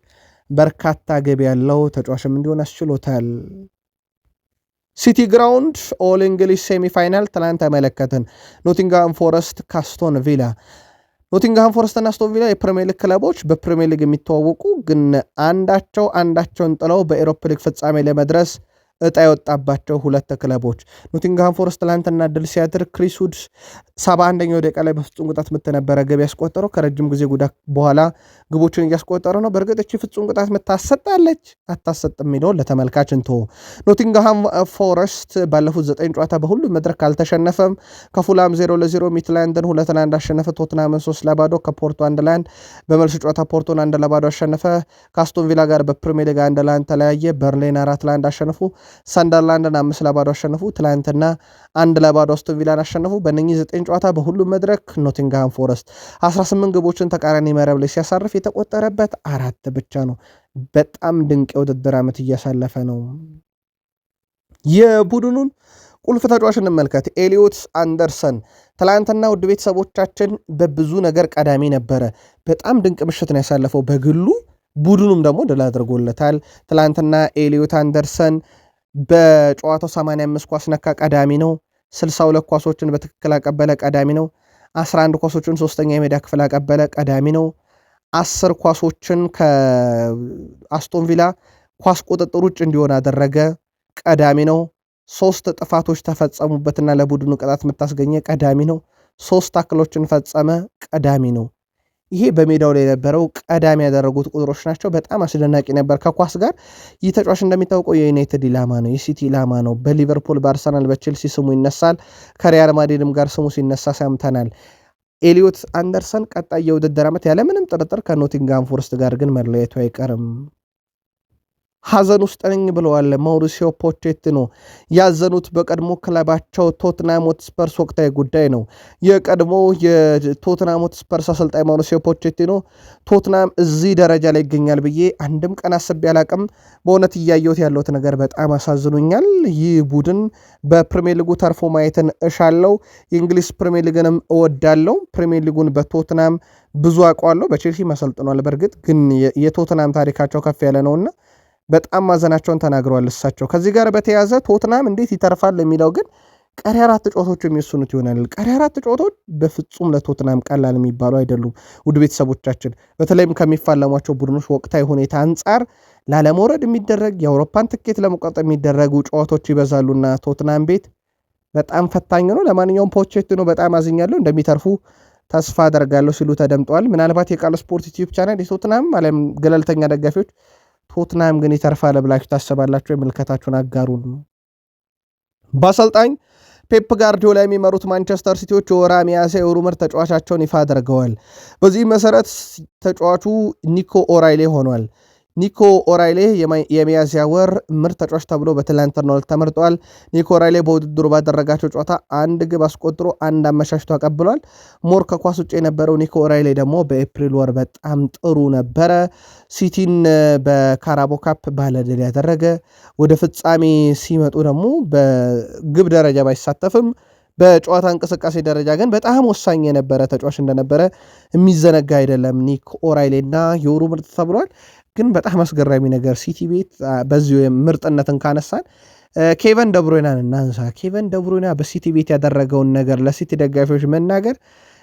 በርካታ ግብ ያለው ተጫዋችም እንዲሆን አስችሎታል። ሲቲ ግራውንድ ኦል እንግሊዝ ሴሚፋይናል ትላንት ተመለከትን። ኖቲንግሃም ፎረስት ካስቶን ቪላ። ኖቲንግሃም ፎረስት እና አስቶን ቪላ የፕሪሚየር ሊግ ክለቦች በፕሪሚየር ሊግ የሚተዋወቁ ግን አንዳቸውን ጥለው በኤሮፓ ሊግ ፍጻሜ ለመድረስ እጣ የወጣባቸው ሁለት ክለቦች። ኖቲንግሃም ፎረስት ትላንትና ድል ሲያድር ክሪስ ውድ 71ኛው ደቂቃ ላይ በፍጹም ቅጣት ምት ነበረ ግብ ያስቆጠረው። ከረጅም ጊዜ ጉዳት በኋላ ግቦችን እያስቆጠረ ነው። በእርግጥ እቺ ፍጹም ቅጣት ምት ታሰጣለች አታሰጥ የሚለውን ለተመልካች እንተው። ኖቲንግሃም ፎረስት ባለፉት 9 ጨዋታ በሁሉም መድረክ አልተሸነፈም። ከፉላም 0-0፣ ሚትላንድን 2-1 አሸነፈ። ቶትናምን 3-0፣ ከፖርቶ 1-1 በመልስ ጨዋታ ፖርቶን 1-0 አሸነፈ። ከአስቶን ቪላ ጋር በፕሪሚየር ሊግ 1-1 ተለያየ። በርሊን 4-1 አሸነፉ። ሰንደርላንድን 5-0 አሸነፉ። ትላንትና 1-0 አስቶን ቪላን አሸነፉ። በእነኚህ 9 ጨዋታ በሁሉም መድረክ ኖቲንግሃም ፎረስት 18 ግቦችን ተቃራኒ መረብ ላይ ሲያሳርፍ የተቆጠረበት 4 ብቻ ነው። በጣም ድንቅ የውድድር ዓመት እያሳለፈ ነው። የቡድኑን ቁልፍ ተጫዋች እንመልከት። ኤሊዮት አንደርሰን ትላንትና ውድ ቤተሰቦቻችን በብዙ ነገር ቀዳሚ ነበረ። በጣም ድንቅ ምሽት ነው ያሳለፈው በግሉ፣ ቡድኑም ደግሞ ድል አድርጎለታል። ትላንትና ኤሊዮት አንደርሰን በጨዋታው 85 ኳስ ነካ፣ ቀዳሚ ነው። 62 ኳሶችን በትክክል አቀበለ፣ ቀዳሚ ነው። 11 ኳሶችን ሶስተኛ የሜዳ ክፍል አቀበለ፣ ቀዳሚ ነው። 10 ኳሶችን ከአስቶን ቪላ ኳስ ቁጥጥር ውጭ እንዲሆን አደረገ፣ ቀዳሚ ነው። 3 ጥፋቶች ተፈጸሙበትና ለቡድኑ ቅጣት የምታስገኘ፣ ቀዳሚ ነው። 3 ታክሎችን ፈጸመ፣ ቀዳሚ ነው። ይሄ በሜዳው ላይ የነበረው ቀዳሚ ያደረጉት ቁጥሮች ናቸው። በጣም አስደናቂ ነበር ከኳስ ጋር። ይህ ተጫዋች እንደሚታወቀው የዩናይትድ ኢላማ ነው፣ የሲቲ ኢላማ ነው። በሊቨርፑል፣ በአርሰናል፣ በቼልሲ ስሙ ይነሳል። ከሪያል ማድሪድም ጋር ስሙ ሲነሳ ሰምተናል። ኤሊዮት አንደርሰን ቀጣይ የውድድር ዓመት ያለምንም ጥርጥር ከኖቲንግሃም ፎረስት ጋር ግን መለየቱ አይቀርም። ሐዘን ውስጥ ነኝ ብለዋል ማውሪሲዮ ፖቼቲኖ። ያዘኑት በቀድሞ ክለባቸው ቶትናም ሆትስፐርስ ወቅታዊ ጉዳይ ነው። የቀድሞ የቶትናም ሆትስፐርስ አሰልጣኝ ማውሪሲዮ ፖቼቲኖ ቶትናም እዚህ ደረጃ ላይ ይገኛል ብዬ አንድም ቀን አስቤ አላቅም። በእውነት እያየሁት ያለሁት ነገር በጣም አሳዝኖኛል። ይህ ቡድን በፕሪሚየር ሊጉ ተርፎ ማየትን እሻለው። የእንግሊዝ ፕሪሚየር ሊግንም እወዳለው። ፕሪሚየር ሊጉን በቶትናም ብዙ አውቀዋለሁ። በቼልሲ መሰልጥኗል። በእርግጥ ግን የቶትናም ታሪካቸው ከፍ ያለ ነውና በጣም ማዘናቸውን ተናግረዋል እሳቸው። ከዚህ ጋር በተያያዘ ቶትናም እንዴት ይተርፋል የሚለው ግን ቀሪ 4 ጨዋታዎች የሚወስኑት ይሆናል። ቀሪ 4 ጨዋታዎች በፍጹም ለቶትናም ቀላል የሚባሉ አይደሉም። ውድ ቤተሰቦቻችን በተለይም ከሚፋለሟቸው ቡድኖች ወቅታዊ ሁኔታ አንጻር ላለመውረድ የሚደረግ የአውሮፓን ትኬት ለመቆረጥ የሚደረጉ ጨዋታዎች ይበዛሉና ቶትናም ቤት በጣም ፈታኝ ነው። ለማንኛውም ፖቼቲኖ በጣም አዝኛለሁ፣ እንደሚተርፉ ተስፋ አደርጋለሁ ሲሉ ተደምጠዋል። ምናልባት የቃል ስፖርት ዩቲዩብ ቻናል የቶትናም አለም ገለልተኛ ደጋፊዎች ቶትናም ግን ይተርፋል ብላችሁ ታስባላችሁ? የምልከታችሁን አጋሩን። በአሰልጣኝ ፔፕ ጋርዲዮላ የሚመሩት ማንቸስተር ሲቲዎች የወራ ሚያዝያ የወሩ ምርጥ ተጫዋቻቸውን ይፋ አድርገዋል። በዚህ መሰረት ተጫዋቹ ኒኮ ኦራይሌ ሆኗል። ኒኮ ኦራይሌ የሚያዝያ ወር ምርጥ ተጫዋች ተብሎ በትላንትናው ዕለት ተመርጧል። ኒኮ ኦራይሌ በውድድሩ ባደረጋቸው ጨዋታ 1 ግብ አስቆጥሮ 1 አመቻችቶ አቀብሏል። ሞር ከኳስ ውጭ የነበረው ኒኮ ኦራይሌ ደግሞ በኤፕሪል ወር በጣም ጥሩ ነበረ። ሲቲን በካራቦ ካፕ ባለድል ያደረገ፣ ወደ ፍጻሜ ሲመጡ ደግሞ በግብ ደረጃ ባይሳተፍም በጨዋታ እንቅስቃሴ ደረጃ ግን በጣም ወሳኝ የነበረ ተጫዋች እንደነበረ የሚዘነጋ አይደለም። ኒክ ኦራይሌ እና የወሩ ምርጥ ተብሏል። ግን በጣም አስገራሚ ነገር ሲቲ ቤት በዚሁ ምርጥነትን ካነሳን ኬቨን ደብሮይናን እናንሳ። ኬቨን ደብሮይና በሲቲ ቤት ያደረገውን ነገር ለሲቲ ደጋፊዎች መናገር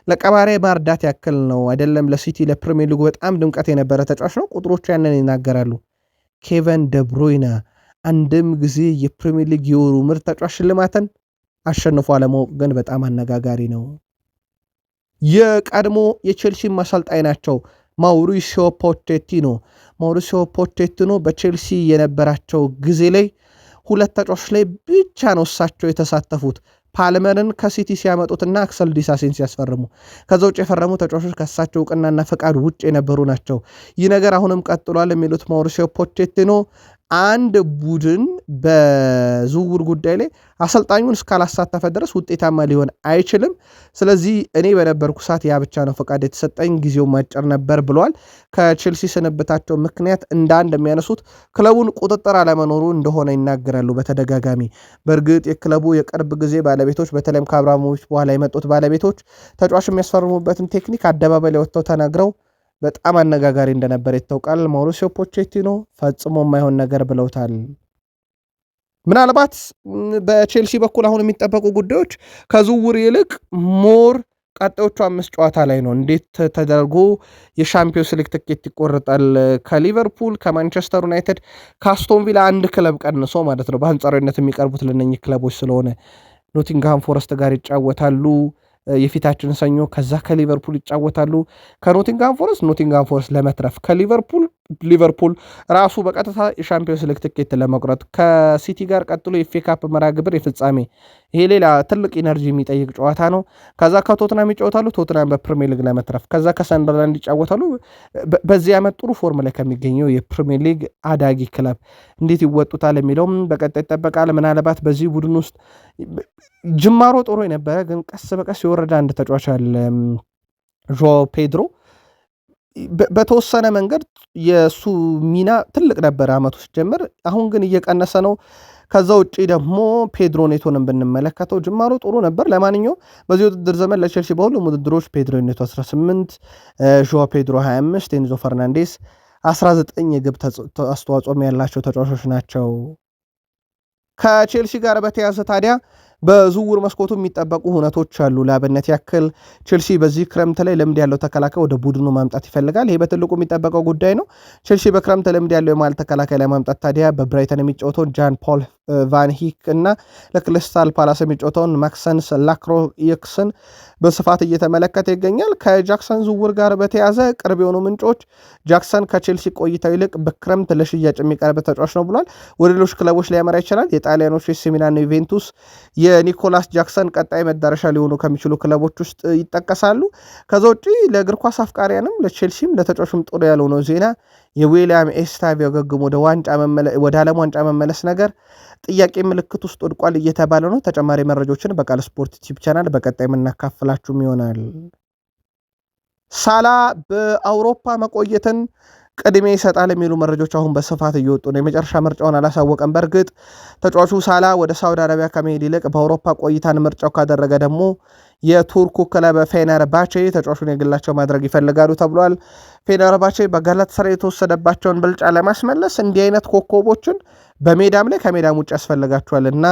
ለቀባሪ ማርዳት ያክል ነው። አይደለም ለሲቲ ለፕሪሚየር ሊጉ በጣም ድምቀት የነበረ ተጫዋች ነው። ቁጥሮቹ ያንን ይናገራሉ። ኬቨን ደብሮይና አንድም ጊዜ የፕሪሚየር ሊግ የወሩ ምርጥ ተጫዋች ሽልማትን አሸንፎ አለማወቅ ግን በጣም አነጋጋሪ ነው። የቀድሞ የቼልሲ አሰልጣኝ ናቸው ማውሪሲዮ ፖቼቲኖ በቼልሲ የነበራቸው ጊዜ ላይ 2 ተጫዋቾች ላይ ብቻ ነው እሳቸው የተሳተፉት። ፓልመርን ከሲቲ ሲያመጡትና አክሰል ዲሳሲን ሲያስፈርሙ፣ ከዛ ውጭ የፈረሙ ተጫዋቾች ከእሳቸው እውቅናና ፈቃድ ውጭ የነበሩ ናቸው። ይህ ነገር አሁንም ቀጥሏል የሚሉት ማውሪሲዮ ፖቼቲኖ አንድ ቡድን በዝውውር ጉዳይ ላይ አሰልጣኙን እስካላሳተፈ ድረስ ውጤታማ ሊሆን አይችልም። ስለዚህ እኔ በነበርኩ ሰዓት ያ ብቻ ነው ፈቃድ የተሰጠኝ፣ ጊዜው ማጨር ነበር ብለዋል። ከቼልሲ ስንብታቸው ምክንያት እንደ አንድ የሚያነሱት ክለቡን ቁጥጥር አለመኖሩ እንደሆነ ይናገራሉ በተደጋጋሚ። በእርግጥ የክለቡ የቅርብ ጊዜ ባለቤቶች በተለይም ከአብራሞቪች በኋላ የመጡት ባለቤቶች ተጫዋች የሚያስፈርሙበትን ቴክኒክ አደባባይ ላይ ወጥተው ተናግረው በጣም አነጋጋሪ እንደነበር ይታወቃል። ማውሪሲዮ ፖቼቲኖ ፈጽሞ የማይሆን ነገር ብለውታል። ምናልባት በቼልሲ በኩል አሁን የሚጠበቁ ጉዳዮች ከዝውውር ይልቅ ሞር ቀጣዮቹ 5 ጨዋታ ላይ ነው። እንዴት ተደርጎ የሻምፒዮንስ ሊግ ትኬት ይቆረጣል? ከሊቨርፑል፣ ከማንቸስተር ዩናይትድ፣ ከአስቶን ቪላ 1 ክለብ ቀንሶ ማለት ነው። በአንጻራዊነት የሚቀርቡት ለነኚህ ክለቦች ስለሆነ ኖቲንግሃም ፎረስት ጋር ይጫወታሉ የፊታችን ሰኞ። ከዛ ከሊቨርፑል ይጫወታሉ። ከኖቲንግሃም ፎረስት ለመትረፍ፣ ሊቨርፑል ራሱ በቀጥታ የሻምፒዮንስ ሊግ ትኬት ለመቁረጥ፣ ከሲቲ ጋር ቀጥሎ የኤፍኤ ካፕ መርሃ ግብር የፍጻሜ፣ ይሄ ሌላ ትልቅ ኢነርጂ የሚጠይቅ ጨዋታ ነው። ከዛ ከቶትናም ይጫወታሉ፣ ቶትናም በፕሪሚየር ሊግ ለመትረፍ፣ ከዛ ከሰንደርላንድ ይጫወታሉ። በዚህ ዓመት ጥሩ ፎርም ላይ ከሚገኘው የፕሪሚየር ሊግ አዳጊ ክለብ እንዴት ይወጡታል የሚለውም በቀጣይ ይጠበቃል። ምናልባት በዚህ ቡድን ውስጥ ጅማሮ ጥሩ የነበረ ግን ቀስ በቀስ የወረደ አንድ ተጫዋች አለ፣ ዦ ፔድሮ። በተወሰነ መንገድ የእሱ ሚና ትልቅ ነበረ አመቱ ሲጀምር፣ አሁን ግን እየቀነሰ ነው። ከዛ ውጭ ደግሞ ፔድሮ ኔቶንን ብንመለከተው ጅማሮ ጥሩ ነበር። ለማንኛውም በዚህ ውድድር ዘመን ለቼልሲ በሁሉም ውድድሮች ፔድሮ ኔቶ 18፣ ዦ ፔድሮ 25፣ ኤንዞ ፈርናንዴስ 19 የግብ አስተዋጽኦም ያላቸው ተጫዋቾች ናቸው። ከቼልሲ ጋር በተያዘ ታዲያ በዝውውር መስኮቱ የሚጠበቁ ሁነቶች አሉ። ለአብነት ያክል ቼልሲ በዚህ ክረምት ላይ ልምድ ያለው ተከላካይ ወደ ቡድኑ ማምጣት ይፈልጋል። ይሄ በትልቁ የሚጠበቀው ጉዳይ ነው። ቼልሲ በክረምት ልምድ ያለው የመሃል ተከላካይ ለማምጣት ታዲያ በብራይተን የሚጫወተውን ጃን ፖል ቫን ሂክ እና ለክሪስታል ፓላስ የሚጫወተውን ማክሰንስ ላክሮይክስን በስፋት እየተመለከተ ይገኛል። ከጃክሰን ዝውውር ጋር በተያዘ ቅርብ የሆኑ ምንጮች ጃክሰን ከቼልሲ ቆይታው ይልቅ በክረምት ለሽያጭ የሚቀርብ ተጫዋች ነው ብሏል። ወደ ሌሎች ክለቦች ሊያመራ ይችላል። የጣሊያኖች ኤሲ ሚላን፣ ዩቬንቱስ የኒኮላስ ጃክሰን ቀጣይ መዳረሻ ሊሆኑ ከሚችሉ ክለቦች ውስጥ ይጠቀሳሉ። ከዛ ውጭ ለእግር ኳስ አፍቃሪያንም ለቼልሲም ለተጫዋቹም ጥሩ ያልሆነው ዜና የዊሊያም ኤስታቪዮ ገግሞ ወደ ዓለም ዋንጫ መመለስ ነገር ጥያቄ ምልክት ውስጥ ወድቋል እየተባለ ነው። ተጨማሪ መረጃዎችን በቃል ስፖርት ዩቲዩብ ቻናል በቀጣይ የምናካፍላችሁም ይሆናል። ሳላ በአውሮፓ መቆየትን ቅድሚያ ይሰጣል የሚሉ መረጃዎች አሁን በስፋት እየወጡ ነው። የመጨረሻ ምርጫውን አላሳወቀም። በእርግጥ ተጫዋቹ ሳላ ወደ ሳውዲ አረቢያ ከመሄድ ይልቅ በአውሮፓ ቆይታን ምርጫው ካደረገ ደግሞ የቱርኩ ክለብ ፌነርባቼ ተጫዋቹን የግላቸው ማድረግ ይፈልጋሉ ተብሏል። ፌነርባቼ በጋላታሳራይ የተወሰደባቸውን ብልጫ ለማስመለስ እንዲህ አይነት ኮከቦችን በሜዳም ላይ ከሜዳም ውጭ ያስፈልጋቸዋል እና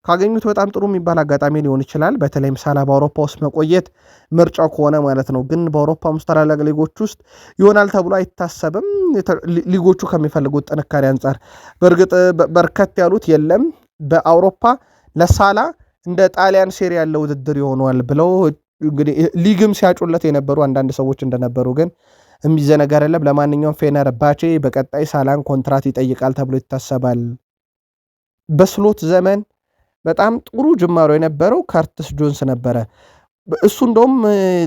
ካገኙት በጣም ጥሩ የሚባል አጋጣሚ ሊሆን ይችላል። በተለይም ሳላ በአውሮፓ ውስጥ መቆየት ምርጫው ከሆነ ማለት ነው። ግን በአውሮፓ ውስጥ ታላላቅ ሊጎች ውስጥ ይሆናል ተብሎ አይታሰብም። ሊጎቹ ከሚፈልጉት ጥንካሬ አንጻር በእርግጥ በርከት ያሉት የለም በአውሮፓ ለሳላ እንደ ጣሊያን ሴሪ ያለ ውድድር ይሆነዋል ብለው እንግዲህ ሊግም ሲያጩለት የነበሩ አንዳንድ ሰዎች እንደነበሩ ግን የሚዘነጋ አይደለም። ለማንኛውም ፌነርባቼ በቀጣይ ሳላን ኮንትራት ይጠይቃል ተብሎ ይታሰባል። በስሎት ዘመን በጣም ጥሩ ጅማሮ የነበረው ከርትስ ጆንስ ነበረ። እሱ እንደውም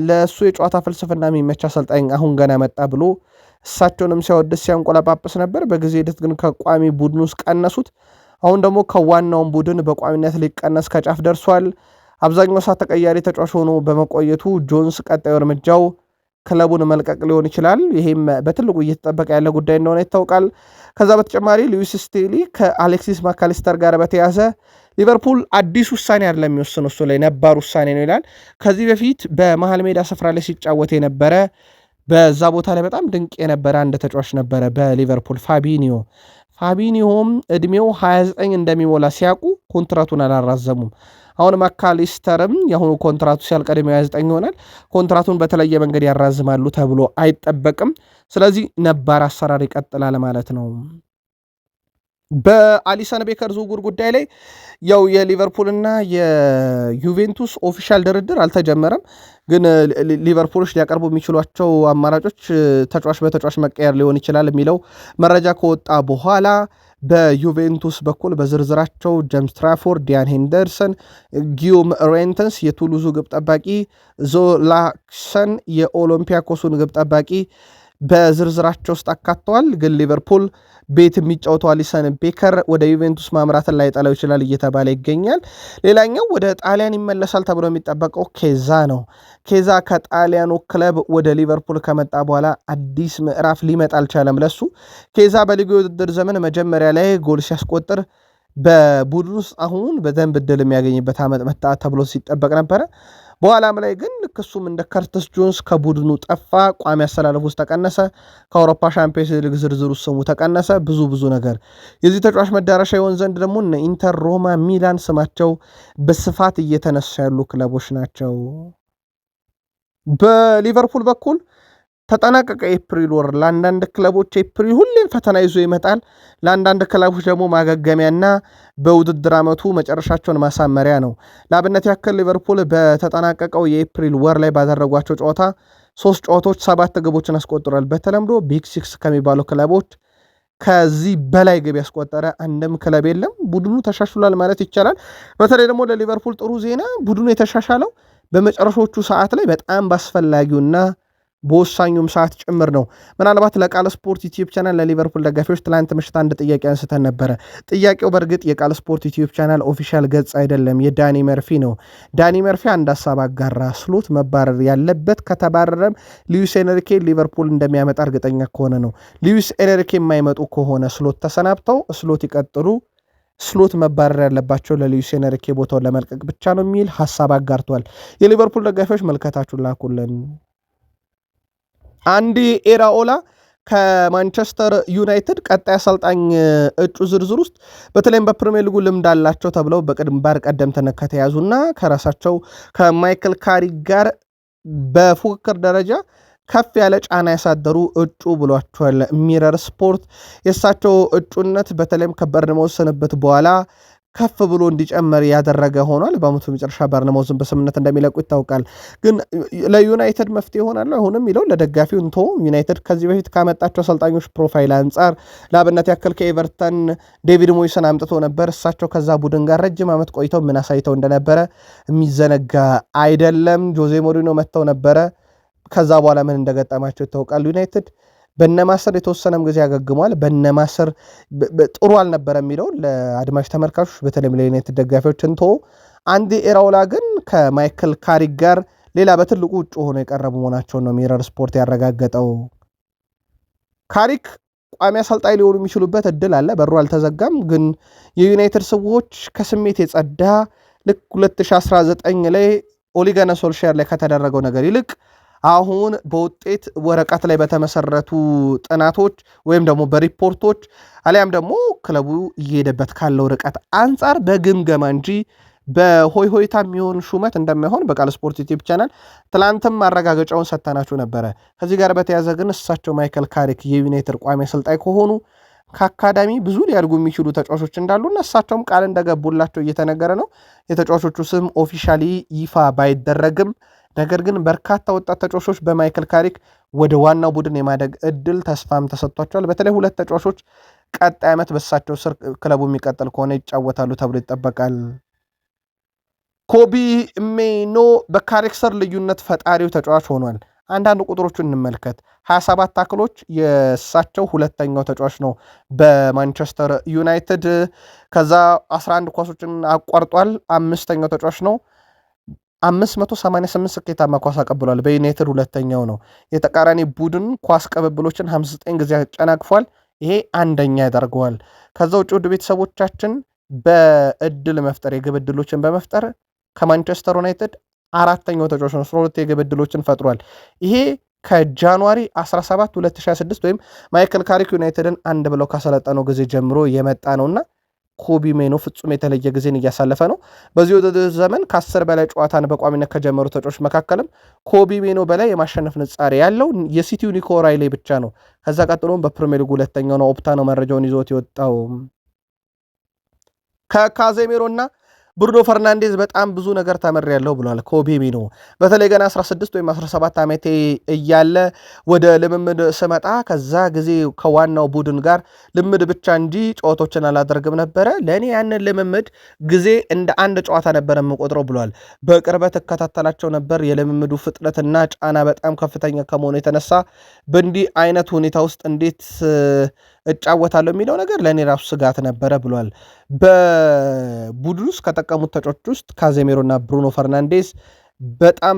ለእሱ የጨዋታ ፍልስፍና የሚመች አሰልጣኝ አሁን ገና መጣ ብሎ እሳቸውንም ሲያወድስ ሲያንቆለጳጵስ ነበር። በጊዜ ሂደት ግን ከቋሚ ቡድን ውስጥ ቀነሱት። አሁን ደግሞ ከዋናውን ቡድን በቋሚነት ሊቀነስ ከጫፍ ደርሷል። አብዛኛው ሰዓት ተቀያሪ ተጫዋች ሆኖ በመቆየቱ ጆንስ ቀጣዩ እርምጃው ክለቡን መልቀቅ ሊሆን ይችላል። ይሄም በትልቁ እየተጠበቀ ያለ ጉዳይ እንደሆነ ይታወቃል። ከዛ በተጨማሪ ሉዊስ ስቴሊ ከአሌክሲስ ማካሊስተር ጋር በተያዘ ሊቨርፑል አዲስ ውሳኔ አይደለም የሚወስነው እሱ ላይ ነባር ውሳኔ ነው ይላል። ከዚህ በፊት በመሃል ሜዳ ስፍራ ላይ ሲጫወት የነበረ በዛ ቦታ ላይ በጣም ድንቅ የነበረ አንድ ተጫዋች ነበረ በሊቨርፑል ፋቢኒዮም እድሜው 29 እንደሚሞላ ሲያውቁ ኮንትራቱን አላራዘሙም። አሁን ማካሊስተርም የአሁኑ ኮንትራቱ ሲያልቅ ዕድሜው 29 ይሆናል። ኮንትራቱን በተለየ መንገድ ያራዝማሉ ተብሎ አይጠበቅም። ስለዚህ ነባር አሰራር ይቀጥላል ማለት ነው። በአሊሰን ቤከር ዝውውር ጉዳይ ላይ ያው የሊቨርፑልና የዩቬንቱስ ኦፊሻል ድርድር አልተጀመረም። ግን ሊቨርፑሎች ሊያቀርቡ የሚችሏቸው አማራጮች ተጫዋች በተጫዋች መቀየር ሊሆን ይችላል የሚለው መረጃ ከወጣ በኋላ በዩቬንቱስ በኩል በዝርዝራቸው ጄምስ ትራፎርድ፣ ዲያን ሄንደርሰን፣ ጊዮም ሬንተንስ የቱሉዙ ግብ ጠባቂ፣ ዞላክሰን የኦሎምፒያኮሱን ግብ ጠባቂ በዝርዝራቸው ውስጥ አካተዋል። ግን ሊቨርፑል ቤት የሚጫወተው አሊሰን ቤከር ወደ ዩቬንቱስ ማምራትን ላይ ጠላው ይችላል እየተባለ ይገኛል። ሌላኛው ወደ ጣሊያን ይመለሳል ተብሎ የሚጠበቀው ኬዛ ነው። ኬዛ ከጣሊያኑ ክለብ ወደ ሊቨርፑል ከመጣ በኋላ አዲስ ምዕራፍ ሊመጣ አልቻለም ለሱ። ኬዛ በሊጉ የውድድር ዘመን መጀመሪያ ላይ ጎል ሲያስቆጥር በቡድን ውስጥ አሁን በደንብ እድል የሚያገኝበት ዓመት መጣ ተብሎ ሲጠበቅ ነበረ። በኋላም ላይ ግን ልክሱም እንደ ከርትስ ጆንስ ከቡድኑ ጠፋ፣ ቋሚ አሰላለፍ ውስጥ ተቀነሰ፣ ከአውሮፓ ሻምፒዮንስ ሊግ ዝርዝር ውስጥ ስሙ ተቀነሰ። ብዙ ነገር የዚህ ተጫዋች መዳረሻ ይሆን ዘንድ ደግሞ እነ ኢንተር፣ ሮማ፣ ሚላን ስማቸው በስፋት እየተነሱ ያሉ ክለቦች ናቸው። በሊቨርፑል በኩል ተጠናቀቀ ኤፕሪል ወር። ለአንዳንድ ክለቦች ኤፕሪል ሁሌም ፈተና ይዞ ይመጣል። ለአንዳንድ ክለቦች ደግሞ ማገገሚያና በውድድር ዓመቱ መጨረሻቸውን ማሳመሪያ ነው። ለአብነት ያክል ሊቨርፑል በተጠናቀቀው የኤፕሪል ወር ላይ ባደረጓቸው ጨዋታ 3 ጨዋታዎች 7 ግቦችን አስቆጥሯል። በተለምዶ ቢግ ሲክስ ከሚባሉ ክለቦች ከዚህ በላይ ግብ ያስቆጠረ አንድም ክለብ የለም። ቡድኑ ተሻሽሏል ማለት ይቻላል። በተለይ ደግሞ ለሊቨርፑል ጥሩ ዜና ቡድኑ የተሻሻለው በመጨረሻዎቹ ሰዓት ላይ በጣም ባስፈላጊውና በወሳኙም ሰዓት ጭምር ነው። ምናልባት ለቃል ስፖርት ዩቲዩብ ቻናል ለሊቨርፑል ደጋፊዎች ትላንት ምሽት አንድ ጥያቄ አንስተን ነበረ። ጥያቄው በእርግጥ የቃል ስፖርት ዩቲዩብ ቻናል ኦፊሻል ገጽ አይደለም፣ የዳኒ መርፊ ነው። ዳኒ መርፊ አንድ ሀሳብ አጋራ። ስሎት መባረር ያለበት ከተባረረም ሉዊስ ኤንሪኬ ሊቨርፑል እንደሚያመጣ እርግጠኛ ከሆነ ነው። ሉዊስ ኤንሪኬ የማይመጡ ከሆነ ስሎት ተሰናብተው ስሎት ይቀጥሉ፣ ስሎት መባረር ያለባቸው ለሉዊስ ኤንሪኬ ቦታውን ለመልቀቅ ብቻ ነው የሚል ሀሳብ አጋርቷል። የሊቨርፑል ደጋፊዎች መልከታችሁን ላኩልን። አንዲ ኤራኦላ ከማንቸስተር ዩናይትድ ቀጣይ አሰልጣኝ እጩ ዝርዝር ውስጥ በተለይም በፕሪሚየር ሊጉ ልምድ አላቸው ተብለው በግንባር ቀደምትነት ከተያዙና ከራሳቸው ከማይክል ካሪክ ጋር በፉክክር ደረጃ ከፍ ያለ ጫና ያሳደሩ እጩ ብሏቸዋል ሚረር ስፖርት። የእሳቸው እጩነት በተለይም ከበርንማውዝ ስንብት በኋላ ከፍ ብሎ እንዲጨመር ያደረገ ሆኗል። በአመቱ መጨረሻ በርንማውዝን በስምነት እንደሚለቁ ይታወቃል። ግን ለዩናይትድ መፍትሄ ይሆናል አሁንም የሚለው ለደጋፊው እንቶ ዩናይትድ ከዚህ በፊት ካመጣቸው አሰልጣኞች ፕሮፋይል አንጻር ለአብነት ያክል ከኤቨርተን ዴቪድ ሞይስን አምጥቶ ነበር። እሳቸው ከዛ ቡድን ጋር ረጅም ዓመት ቆይተው ምን አሳይተው እንደነበረ የሚዘነጋ አይደለም። ጆዜ ሞሪኖ መጥተው ነበረ። ከዛ በኋላ ምን እንደገጠማቸው ይታወቃል። ዩናይትድ በነማስር የተወሰነም ጊዜ ያገግሟል። በነማስር ጥሩ አልነበረ የሚለው ለአድማጭ ተመልካቾች በተለይም ለዩናይትድ ደጋፊዎች እንቶ አንዲ ኤራኦላ ግን ከማይክል ካሪክ ጋር ሌላ በትልቁ ውጭ ሆኖ የቀረቡ መሆናቸውን ነው ሚረር ስፖርት ያረጋገጠው። ካሪክ ቋሚ አሰልጣኝ ሊሆኑ የሚችሉበት እድል አለ፣ በሩ አልተዘጋም። ግን የዩናይትድ ሰዎች ከስሜት የጸዳ ልክ 2019 ላይ ኦሊጋና ሶልሻር ላይ ከተደረገው ነገር ይልቅ አሁን በውጤት ወረቀት ላይ በተመሰረቱ ጥናቶች ወይም ደግሞ በሪፖርቶች አሊያም ደግሞ ክለቡ እየሄደበት ካለው ርቀት አንጻር በግምገማ እንጂ በሆይ ሆይታ የሚሆን ሹመት እንደማይሆን በቃል ስፖርት ዩቲዩብ ቻናል ትላንትም ማረጋገጫውን ሰጥተናችሁ ነበረ። ከዚህ ጋር በተያዘ ግን እሳቸው ማይክል ካሪክ የዩናይትድ ቋሚ አሰልጣኝ ከሆኑ ከአካዳሚ ብዙ ሊያድጉ የሚችሉ ተጫዋቾች እንዳሉና እሳቸውም ቃል እንደገቡላቸው እየተነገረ ነው። የተጫዋቾቹ ስም ኦፊሻሊ ይፋ ባይደረግም ነገር ግን በርካታ ወጣት ተጫዋቾች በማይክል ካሪክ ወደ ዋናው ቡድን የማደግ እድል ተስፋም ተሰጥቷቸዋል። በተለይ ሁለት ተጫዋቾች ቀጣይ ዓመት በእሳቸው ስር ክለቡ የሚቀጥል ከሆነ ይጫወታሉ ተብሎ ይጠበቃል። ኮቢ ሜኖ በካሪክ ስር ልዩነት ፈጣሪው ተጫዋች ሆኗል። አንዳንድ ቁጥሮቹን እንመልከት። 27 ታክሎች የእሳቸው ሁለተኛው ተጫዋች ነው በማንቸስተር ዩናይትድ። ከዛ 11 ኳሶችን አቋርጧል፣ አምስተኛው ተጫዋች ነው። 588 ስኬታማ ኳስ አቀብሏል፣ በዩናይትድ ሁለተኛው ነው። የተቃራኒ ቡድን ኳስ ቀበብሎችን 59 ጊዜ አጨናግፏል፣ ይሄ አንደኛ ያደርገዋል። ከዛ ውጭ ውድ ቤተሰቦቻችን በእድል መፍጠር የግብ ዕድሎችን በመፍጠር ከማንቸስተር ዩናይትድ አራተኛው ተጫዋች ነው። 12 የግብ ዕድሎችን ፈጥሯል። ይሄ ከጃንዋሪ 17 2026 ወይም ማይክል ካሪክ ዩናይትድን አንድ ብለው ካሰለጠነው ጊዜ ጀምሮ የመጣ ነውና ኮቢ ሜኖ ፍጹም የተለየ ጊዜን እያሳለፈ ነው። በዚህ ውድድር ዘመን ከ10 በላይ ጨዋታን በቋሚነት ከጀመሩ ተጫዋቾች መካከልም ኮቢ ሜኖ በላይ የማሸነፍ ንጻሬ ያለው የሲቲው ኒኮ ራይሌ ብቻ ነው። ከዛ ቀጥሎም በፕሪሚየር ሊግ ሁለተኛው ነው። ኦፕታ ነው መረጃውን ይዞት የወጣው። ከካዜሜሮና ብሩኖ ፈርናንዴዝ በጣም ብዙ ነገር ተመሬያለሁ ብሏል ኮቢ ሜኖ። በተለይ ገና 16 ወይም 17 ዓመቴ እያለ ወደ ልምምድ ስመጣ ከዛ ጊዜ ከዋናው ቡድን ጋር ልምድ ብቻ እንጂ ጨዋታዎችን አላደርግም ነበረ። ለእኔ ያንን ልምምድ ጊዜ እንደ አንድ ጨዋታ ነበረ የምቆጥረው ብሏል። በቅርበት እከታተላቸው ነበር። የልምምዱ ፍጥነትና ጫና በጣም ከፍተኛ ከመሆኑ የተነሳ በእንዲህ አይነት ሁኔታ ውስጥ እንዴት እጫወታለሁ የሚለው ነገር ለእኔ ራሱ ስጋት ነበረ ብሏል። በቡድን ውስጥ ከጠቀሙት ተጫዋቾች ውስጥ ካዜሜሮ እና ብሩኖ ፈርናንዴስ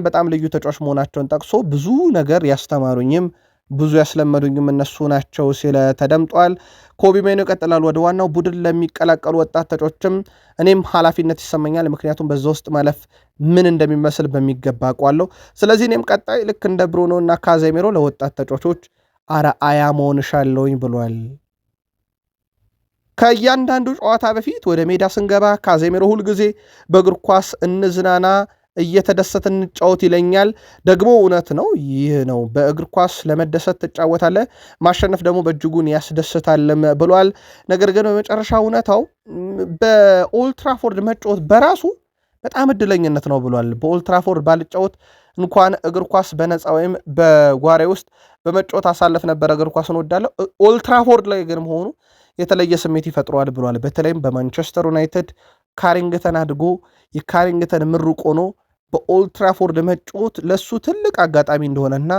በጣም ልዩ ተጫዋች መሆናቸውን ጠቅሶ ብዙ ነገር ያስተማሩኝም ብዙ ያስለመዱኝም እነሱ ናቸው ሲል ተደምጧል። ኮቢ ሜኖ ይቀጥላል። ወደ ዋናው ቡድን ለሚቀላቀሉ ወጣት ተጫዋቾችም እኔም ኃላፊነት ይሰማኛል፣ ምክንያቱም በዛ ውስጥ ማለፍ ምን እንደሚመስል በሚገባ አውቃለሁ። ስለዚህ እኔም ቀጣይ ልክ እንደ ብሩኖ እና ካዜሜሮ ለወጣት ተጫዋቾች አርአያ መሆን እሻለሁኝ ብሏል። ከእያንዳንዱ ጨዋታ በፊት ወደ ሜዳ ስንገባ ካዜሜሮ ሁልጊዜ በእግር ኳስ እንዝናና፣ እየተደሰት እንጫወት ይለኛል። ደግሞ እውነት ነው፣ ይህ ነው። በእግር ኳስ ለመደሰት ትጫወታለህ፣ ማሸነፍ ደግሞ በእጅጉን ያስደስታልም ብሏል። ነገር ግን በመጨረሻ እውነታው በኦልትራፎርድ መጫወት በራሱ በጣም እድለኝነት ነው ብሏል። በኦልትራፎርድ ባልጫወት እንኳን እግር ኳስ በነፃ ወይም በጓሬ ውስጥ በመጫወት አሳልፍ ነበር። እግር ኳስን ወዳለሁ። ኦልትራፎርድ ላይ ግን መሆኑ የተለየ ስሜት ይፈጥረዋል ብሏል። በተለይም በማንቸስተር ዩናይትድ ካሪንግተን አድጎ የካሪንግተን ምሩቅ ሆኖ በኦልትራፎርድ መጫወት ለሱ ትልቅ አጋጣሚ እንደሆነና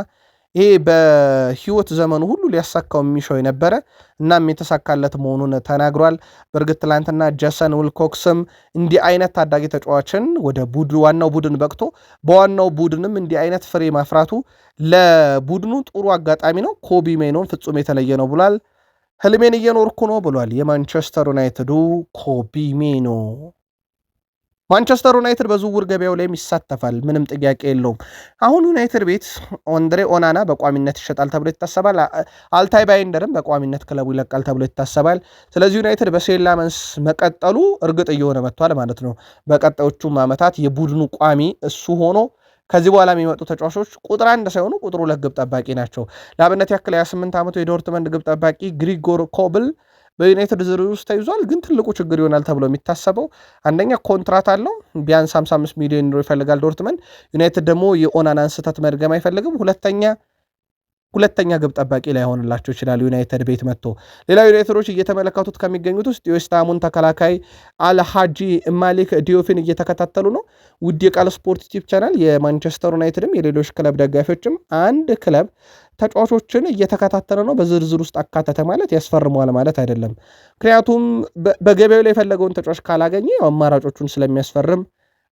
ይሄ በህይወት ዘመኑ ሁሉ ሊያሳካው የሚሻው የነበረ እናም የተሳካለት መሆኑን ተናግሯል። በእርግጥ ትላንትና ጄሰን ዊልኮክስም እንዲህ አይነት ታዳጊ ተጫዋችን ወደ ዋናው ቡድን በቅቶ በዋናው ቡድንም እንዲህ አይነት ፍሬ ማፍራቱ ለቡድኑ ጥሩ አጋጣሚ ነው። ኮቢ ሜኖን ፍጹም የተለየ ነው ብሏል። ህልሜን እየኖርኩ ነው ብሏል የማንቸስተር ዩናይትዱ ኮቢ ሜኖ። ማንቸስተር ዩናይትድ በዝውውር ገበያው ላይም ይሳተፋል፣ ምንም ጥያቄ የለውም። አሁን ዩናይትድ ቤት አንድሬ ኦናና በቋሚነት ይሸጣል ተብሎ ይታሰባል። አልታይ ባይንደርም በቋሚነት ክለቡ ይለቃል ተብሎ ይታሰባል። ስለዚህ ዩናይትድ በሴላመንስ መቀጠሉ እርግጥ እየሆነ መጥቷል ማለት ነው። በቀጣዮቹም ዓመታት የቡድኑ ቋሚ እሱ ሆኖ ከዚህ በኋላ የሚመጡ ተጫዋቾች ቁጥር 1 ሳይሆኑ ቁጥር 2 ግብ ጠባቂ ናቸው። ለአብነት ያክል 28 ዓመቱ የዶርትመንድ ግብ ጠባቂ ግሪጎር ኮብል በዩናይትድ ዝርዝር ውስጥ ተይዟል። ግን ትልቁ ችግር ይሆናል ተብሎ የሚታሰበው አንደኛ ኮንትራት አለው፣ ቢያንስ 55 ሚሊዮን ዩሮ ይፈልጋል ዶርትመንድ። ዩናይትድ ደግሞ የኦናናን ስህተት መድገም አይፈልግም። ሁለተኛ ግብ ጠባቂ ላይ ሆንላቸው ይችላል ዩናይትድ ቤት መጥቶ። ሌላው ዩናይትዶች እየተመለከቱት ከሚገኙት ውስጥ የዌስትሃሙን ተከላካይ አልሃጂ ማሊክ ዲዮፊን እየተከታተሉ ነው። ውድ የቃል ስፖርት ዩቲዩብ ቻናል የማንቸስተር ዩናይትድም የሌሎች ክለብ ደጋፊዎችም አንድ ክለብ ተጫዋቾችን እየተከታተለ ነው በዝርዝር ውስጥ አካተተ ማለት ያስፈርመዋል ማለት አይደለም። ምክንያቱም በገበያው ላይ የፈለገውን ተጫዋች ካላገኘ አማራጮቹን ስለሚያስፈርም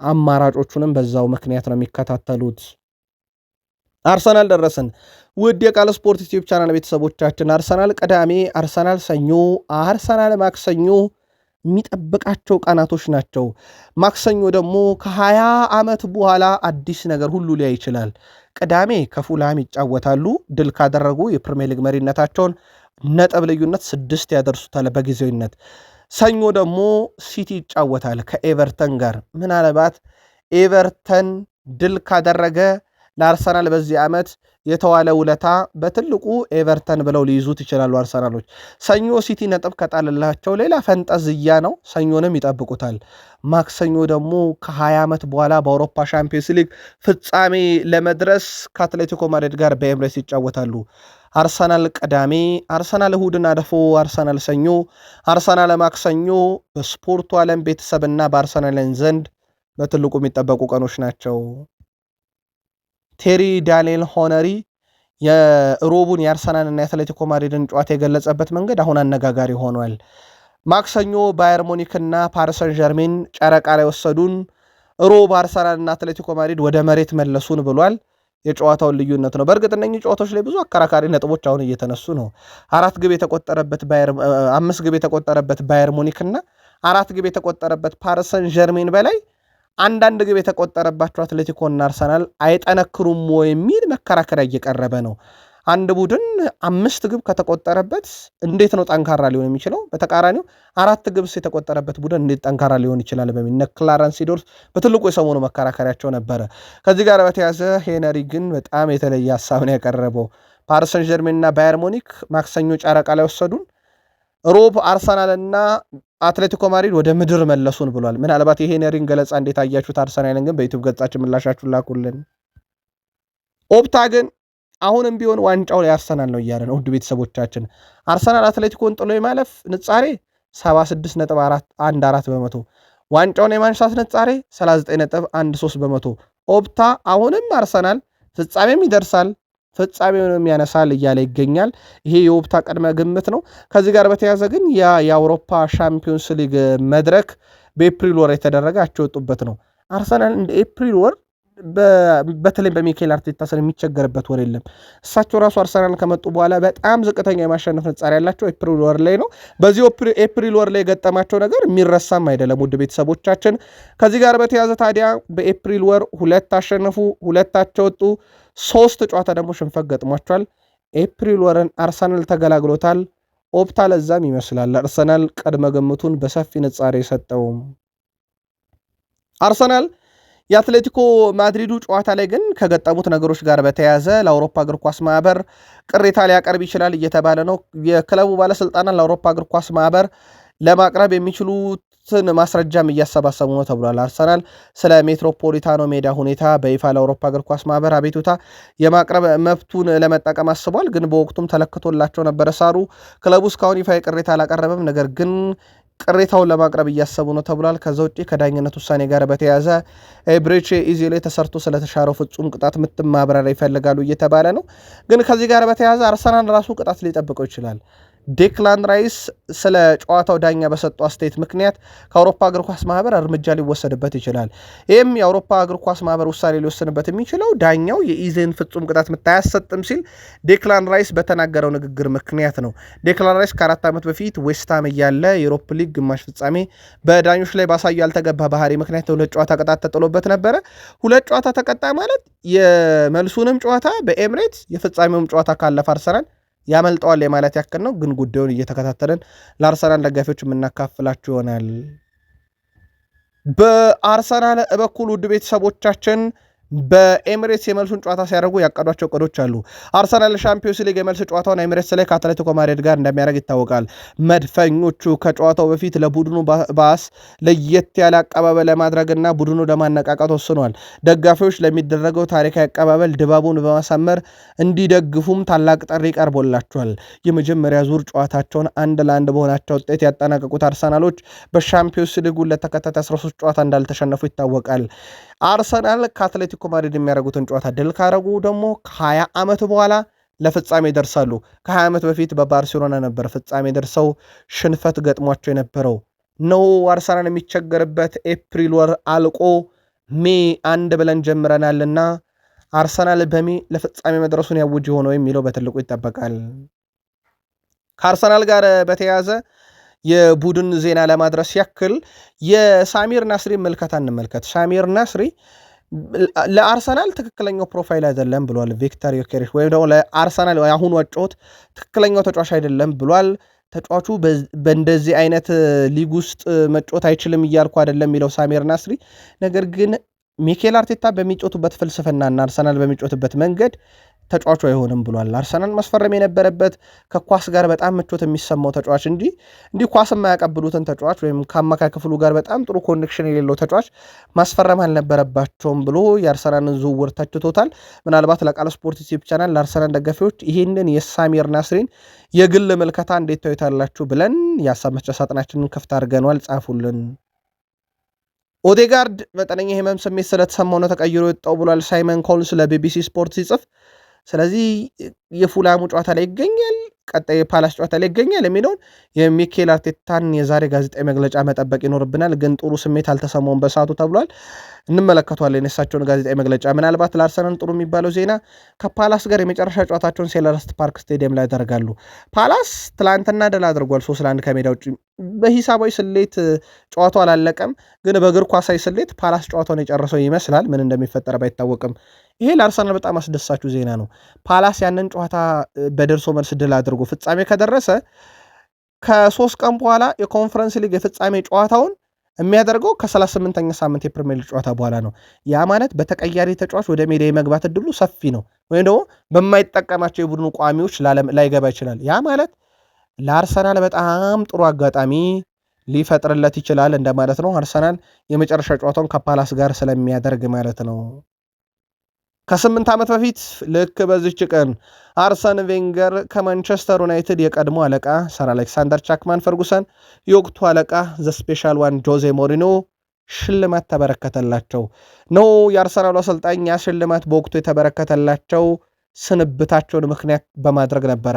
አማራጮቹንም በዛው ምክንያት ነው የሚከታተሉት። አርሰናል ደረስን። ውድ የቃል ስፖርት ዩቲዩብ ቻናል ቤተሰቦቻችን አርሰናል ቅዳሜ፣ አርሰናል ሰኞ፣ አርሰናል ማክሰኞ የሚጠብቃቸው ቀናቶች ናቸው። ማክሰኞ ደግሞ ከ20 ዓመት በኋላ አዲስ ነገር ሁሉ ሊያይ ይችላል። ቅዳሜ ከፉልሃም ይጫወታሉ። ድል ካደረጉ የፕሪሚየር ሊግ መሪነታቸውን ነጥብ ልዩነት 6 ያደርሱታል በጊዜያዊነት። ሰኞ ደግሞ ሲቲ ይጫወታል ከኤቨርተን ጋር። ምናልባት ኤቨርተን ድል ካደረገ ለአርሰናል በዚህ ዓመት የተዋለ ውለታ በትልቁ ኤቨርተን ብለው ሊይዙት ይችላሉ አርሰናሎች። ሰኞ ሲቲ ነጥብ ከጣልላቸው ሌላ ፈንጠዝያ ነው። ሰኞንም ይጠብቁታል። ማክሰኞ ደግሞ ከ20 ዓመት በኋላ በአውሮፓ ሻምፒዮንስ ሊግ ፍጻሜ ለመድረስ ከአትሌቲኮ ማድሪድ ጋር በኤምሬትስ ይጫወታሉ። አርሰናል ቅዳሜ፣ አርሰናል እሁድን አደፎ፣ አርሰናል ሰኞ፣ አርሰናል ማክሰኞ በስፖርቱ ዓለም ቤተሰብና በአርሰናልን ዘንድ በትልቁ የሚጠበቁ ቀኖች ናቸው። ቴሪ ዳንኤል ሆነሪ የሮቡን የአርሰናልና የአትሌቲኮ ማድሪድን ጨዋታ የገለጸበት መንገድ አሁን አነጋጋሪ ሆኗል። ማክሰኞ ባየር ሙኒክና ፓሪሰን ጀርሜን ጨረቃ ላይ ወሰዱን፣ ሮብ አርሰናልና አትሌቲኮ ማድሪድ ወደ መሬት መለሱን ብሏል። የጨዋታውን ልዩነት ነው። በእርግጥ እነኚህ ጨዋታዎች ላይ ብዙ አከራካሪ ነጥቦች አሁን እየተነሱ ነው። 5 ግብ የተቆጠረበት ባየር ሙኒክና 4 ግብ የተቆጠረበት ፓሪሰን ጀርሜን በላይ አንዳንድ ግብ የተቆጠረባቸው አትሌቲኮና አርሰናል አይጠነክሩም የሚል መከራከሪያ እየቀረበ ነው። አንድ ቡድን 5 ግብ ከተቆጠረበት እንዴት ነው ጠንካራ ሊሆን የሚችለው? በተቃራኒው 4 ግብ የተቆጠረበት ቡድን እንዴት ጠንካራ ሊሆን ይችላል? በሚል ክላረንስ ሲዶርፍ በትልቁ የሰሞኑ መከራከሪያቸው ነበረ። ከዚህ ጋር በተያዘ ሄነሪ ግን በጣም የተለየ ሀሳብን ያቀረበው ፓሪስ ሰን ዠርሜንና ባየር ሙኒክ ማክሰኞ ጨረቃ ላይ ወሰዱን፣ ሮብ አርሰናልና አትሌቲኮ ማድሪድ ወደ ምድር መለሱን ብሏል። ምናልባት የሄነሪን ገለጻ እንዴት አያችሁት? አርሰናልን ግን በዩቲዩብ ገጻችን ምላሻችሁን ላኩልን። ኦፕታ ግን አሁንም ቢሆን ዋንጫው ላይ አርሰናል ነው እያለ ነው። ውድ ቤተሰቦቻችን አርሰናል አትሌቲኮን ጥሎ የማለፍ ንጻሬ 76.14 በመቶ፣ ዋንጫውን የማንሳት ንጻሬ 39.13 በመቶ። ኦፕታ አሁንም አርሰናል ፍጻሜም ይደርሳል ፍጻሜውንም ያነሳል እያለ ይገኛል። ይሄ የኦፕታ ቅድመ ግምት ነው። ከዚህ ጋር በተያዘ ግን የአውሮፓ ሻምፒዮንስ ሊግ መድረክ በኤፕሪል ወር የተደረገ አቸወጡበት ነው። አርሰናል እንደ ኤፕሪል ወር በተለይ በሚኬል አርቴታ ስር የሚቸገርበት ወር የለም። እሳቸው ራሱ አርሰናል ከመጡ በኋላ በጣም ዝቅተኛ የማሸነፍ ንጻሬ ያላቸው ኤፕሪል ወር ላይ ነው። በዚህ ኤፕሪል ወር ላይ የገጠማቸው ነገር የሚረሳም አይደለም። ውድ ቤተሰቦቻችን ከዚህ ጋር በተያዘ ታዲያ በኤፕሪል ወር 2 አሸነፉ፣ 2 አቻ ወጡ፣ 3 ጨዋታ ደግሞ ሽንፈት ገጥሟቸዋል። ኤፕሪል ወርን አርሰናል ተገላግሎታል። ኦፕታ ለዛም ይመስላል አርሰናል ቅድመ ግምቱን በሰፊ ንጻሬ የሰጠው። አርሰናል የአትሌቲኮ ማድሪዱ ጨዋታ ላይ ግን ከገጠሙት ነገሮች ጋር በተያያዘ ለአውሮፓ እግር ኳስ ማህበር ቅሬታ ሊያቀርብ ይችላል እየተባለ ነው። የክለቡ ባለስልጣናት ለአውሮፓ እግር ኳስ ማህበር ለማቅረብ የሚችሉትን ማስረጃም እያሰባሰቡ ነው ተብሏል። አርሰናል ስለ ሜትሮፖሊታኖ ሜዳ ሁኔታ በይፋ ለአውሮፓ እግር ኳስ ማህበር አቤቱታ የማቅረብ መብቱን ለመጠቀም አስቧል። ግን በወቅቱም ተለክቶላቸው ነበረ ሳሩ። ክለቡ እስካሁን ይፋ ቅሬታ አላቀረበም። ነገር ግን ቅሬታውን ለማቅረብ እያሰቡ ነው ተብሏል። ከዛ ውጭ ከዳኝነት ውሳኔ ጋር በተያያዘ ብሬቼ ኢዜ ላይ ተሰርቶ ስለተሻረው ፍጹም ቅጣት ምት ማብራሪያ ይፈልጋሉ እየተባለ ነው። ግን ከዚህ ጋር በተያያዘ አርሰናል ራሱ ቅጣት ሊጠብቀው ይችላል። ዴክላን ራይስ ስለ ጨዋታው ዳኛ በሰጡ አስተያየት ምክንያት ከአውሮፓ እግር ኳስ ማህበር እርምጃ ሊወሰድበት ይችላል። ይህም የአውሮፓ እግር ኳስ ማህበር ውሳኔ ሊወሰንበት የሚችለው ዳኛው የኢዜን ፍጹም ቅጣት ምት አያሰጥም ሲል ዴክላን ራይስ በተናገረው ንግግር ምክንያት ነው። ዴክላን ራይስ ከ4 ዓመት በፊት ዌስትሃም እያለ የዩሮፕ ሊግ ግማሽ ፍጻሜ በዳኞች ላይ ባሳዩ ያልተገባ ባህሪ ምክንያት 2 ጨዋታ ቅጣት ተጥሎበት ነበረ። 2 ጨዋታ ተቀጣ ማለት የመልሱንም ጨዋታ በኤምሬት የፍጻሜውም ጨዋታ ካለፈ አርሰናል ያመልጠዋል የማለት ያክል ነው። ግን ጉዳዩን እየተከታተልን ለአርሰናል ደጋፊዎች የምናካፍላችሁ ይሆናል። በአርሰናል በኩል ውድ ቤተሰቦቻችን በኤሚሬትስ የመልሱን ጨዋታ ሲያደርጉ ያቀዷቸው እቅዶች አሉ። አርሰናል ሻምፒዮንስ ሊግ የመልስ ጨዋታውን ኤሚሬትስ ላይ ከአትሌቲኮ ማድሪድ ጋር እንደሚያደርግ ይታወቃል። መድፈኞቹ ከጨዋታው በፊት ለቡድኑ ባስ ለየት ያለ አቀባበል ለማድረግና ቡድኑ ለማነቃቃት ወስኗል። ደጋፊዎች ለሚደረገው ታሪካዊ አቀባበል ድባቡን በማሳመር እንዲደግፉም ታላቅ ጥሪ ቀርቦላቸዋል። የመጀመሪያ ዙር ጨዋታቸውን 1-1 በሆናቸው ውጤት ያጠናቀቁት አርሰናሎች በሻምፒዮንስ ሊጉ ለተከታታይ 13 ጨዋታ እንዳልተሸነፉ ይታወቃል። አርሰናል ከአትሌቲኮ ማድሪድ የሚያደርጉትን ጨዋታ ድል ካረጉ ደግሞ ከ20 ዓመት በኋላ ለፍጻሜ ይደርሳሉ። ከ20 ዓመት በፊት በባርሴሎና ነበር ፍጻሜ ደርሰው ሽንፈት ገጥሟቸው የነበረው ነው። አርሰናል የሚቸገርበት ኤፕሪል ወር አልቆ ሜ 1 ብለን ጀምረናልና አርሰናል በሜ ለፍጻሜ መድረሱን ያውጅ ሆኖ የሚለው በትልቁ ይጠበቃል። ከአርሰናል ጋር በተያያዘ የቡድን ዜና ለማድረስ ያክል የሳሚር ናስሪ መልከታ እንመልከት። ሳሚር ናስሪ ለአርሰናል ትክክለኛው ፕሮፋይል አይደለም ብሏል ቪክተር ዮኬሬሽ። ወይም ደግሞ ለአርሰናል የአሁኑ አጨዋወት ትክክለኛው ተጫዋች አይደለም ብሏል። ተጫዋቹ በእንደዚህ አይነት ሊግ ውስጥ መጫወት አይችልም እያልኩ አይደለም የሚለው ሳሚር ናስሪ፣ ነገር ግን ሚኬል አርቴታ በሚጫወቱበት ፍልስፍናና አርሰናል በሚጫወትበት መንገድ ተጫዋቹ አይሆንም ብሏል። አርሰናል ማስፈረም የነበረበት ከኳስ ጋር በጣም ምቾት የሚሰማው ተጫዋች እንዲህ ኳስ የማያቀብሉትን ተጫዋች ወይም ከአማካይ ክፍሉ ጋር በጣም ጥሩ ኮኔክሽን የሌለው ተጫዋች ማስፈረም አልነበረባቸውም ብሎ የአርሰናልን ዝውውር ተችቶታል። ምናልባት ለቃል ስፖርት ዩቲዩብ ቻናል ለአርሰናል ደጋፊዎች ይህንን የሳሚር ናስሪን የግል ምልከታ እንዴት ታዩታላችሁ ብለን የሀሳብ መስጫ ሳጥናችንን ክፍት አድርገኗል። ጻፉልን። ኦዴጋርድ መጠነኛ የህመም ስሜት ስለተሰማው ነው ተቀይሮ የወጣው ብሏል ሳይመን ኮልስ ለቢቢሲ ስፖርት ሲጽፍ። ስለዚህ የፉላሙ ጨዋታ ላይ ይገኛል፣ ቀጣይ የፓላስ ጨዋታ ላይ ይገኛል የሚለውን የሚኬል አርቴታን የዛሬ ጋዜጣዊ መግለጫ መጠበቅ ይኖርብናል። ግን ጥሩ ስሜት አልተሰማውም በሰዓቱ ተብሏል። እንመለከቷለን የእሳቸውን ጋዜጣዊ መግለጫ። ምናልባት ለአርሰናል ጥሩ የሚባለው ዜና ከፓላስ ጋር የመጨረሻ ጨዋታቸውን ሴልኸርስት ፓርክ ስቴዲየም ላይ ያደርጋሉ። ፓላስ ትላንትና ድል አድርጓል 3-1 ከሜዳ ውጭ። በሂሳባዊ ስሌት ጨዋታው አላለቀም፣ ግን በእግር ኳሳዊ ስሌት ፓላስ ጨዋታውን የጨረሰው ይመስላል። ምን እንደሚፈጠር ባይታወቅም ይሄ ለአርሰናል በጣም አስደሳችሁ ዜና ነው። ፓላስ ያንን ጨዋታ በደርሶ መልስ ድል አድርጎ ፍጻሜ ከደረሰ ከ3 ቀን በኋላ የኮንፈረንስ ሊግ የፍጻሜ ጨዋታውን የሚያደርገው ከ38ኛ ሳምንት የፕሪሚየር ሊግ ጨዋታ በኋላ ነው። ያ ማለት በተቀያሪ ተጫዋች ወደ ሜዳ የመግባት እድሉ ሰፊ ነው፣ ወይም ደግሞ በማይጠቀማቸው የቡድኑ ቋሚዎች ላይገባ ይችላል። ያ ማለት ለአርሰናል በጣም ጥሩ አጋጣሚ ሊፈጥርለት ይችላል እንደማለት ነው። አርሰናል የመጨረሻ ጨዋታውን ከፓላስ ጋር ስለሚያደርግ ማለት ነው። ከ8 ዓመት በፊት ልክ በዚች ቀን አርሰን ቬንገር ከማንቸስተር ዩናይትድ የቀድሞ አለቃ ሰር አሌክሳንደር ቻክማን ፈርጉሰን የወቅቱ አለቃ ዘ ስፔሻል ዋን ጆዜ ሞሪኖ ሽልማት ተበረከተላቸው ነው። የአርሰናሉ አሰልጣኝ ያ ሽልማት በወቅቱ የተበረከተላቸው ስንብታቸውን ምክንያት በማድረግ ነበረ።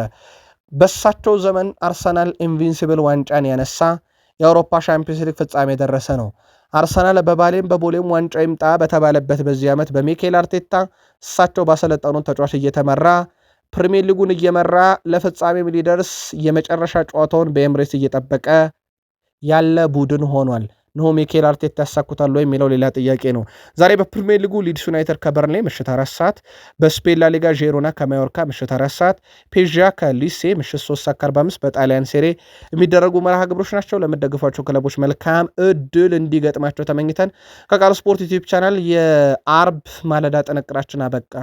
በሳቸው ዘመን አርሰናል ኢንቪንሲብል ዋንጫን ያነሳ የአውሮፓ ሻምፒዮንስ ሊግ ፍጻሜ የደረሰ ነው። አርሰናል በባሌም በቦሌም ዋንጫ ይምጣ በተባለበት በዚህ ዓመት በሚኬል አርቴታ እሳቸው ባሰለጠኑት ተጫዋች እየተመራ ፕሪሚየር ሊጉን እየመራ ለፍጻሜም ሊደርስ የመጨረሻ ጨዋታውን በኤምሬትስ እየጠበቀ ያለ ቡድን ሆኗል። ነው ሚኬል አርቴታ ያሳኩታል የሚለው ሌላ ጥያቄ ነው። ዛሬ በፕሪሚየር ሊጉ ሊድስ ዩናይትድ ከበርንሌይ ምሽት 4 ሰዓት፣ በስፔን ላሊጋ ዢሮና ከማዮርካ ምሽት 4 ሰዓት፣ ፔዣ ከሊሴ ምሽት 3:45 በጣሊያን ሴሬ የሚደረጉ መርሃ ግብሮች ናቸው። ለምትደግፏቸው ክለቦች መልካም እድል እንዲገጥማቸው ተመኝተን ከቃል ስፖርት ዩቲዩብ ቻናል የአርብ ማለዳ ጥንቅራችን አበቃ።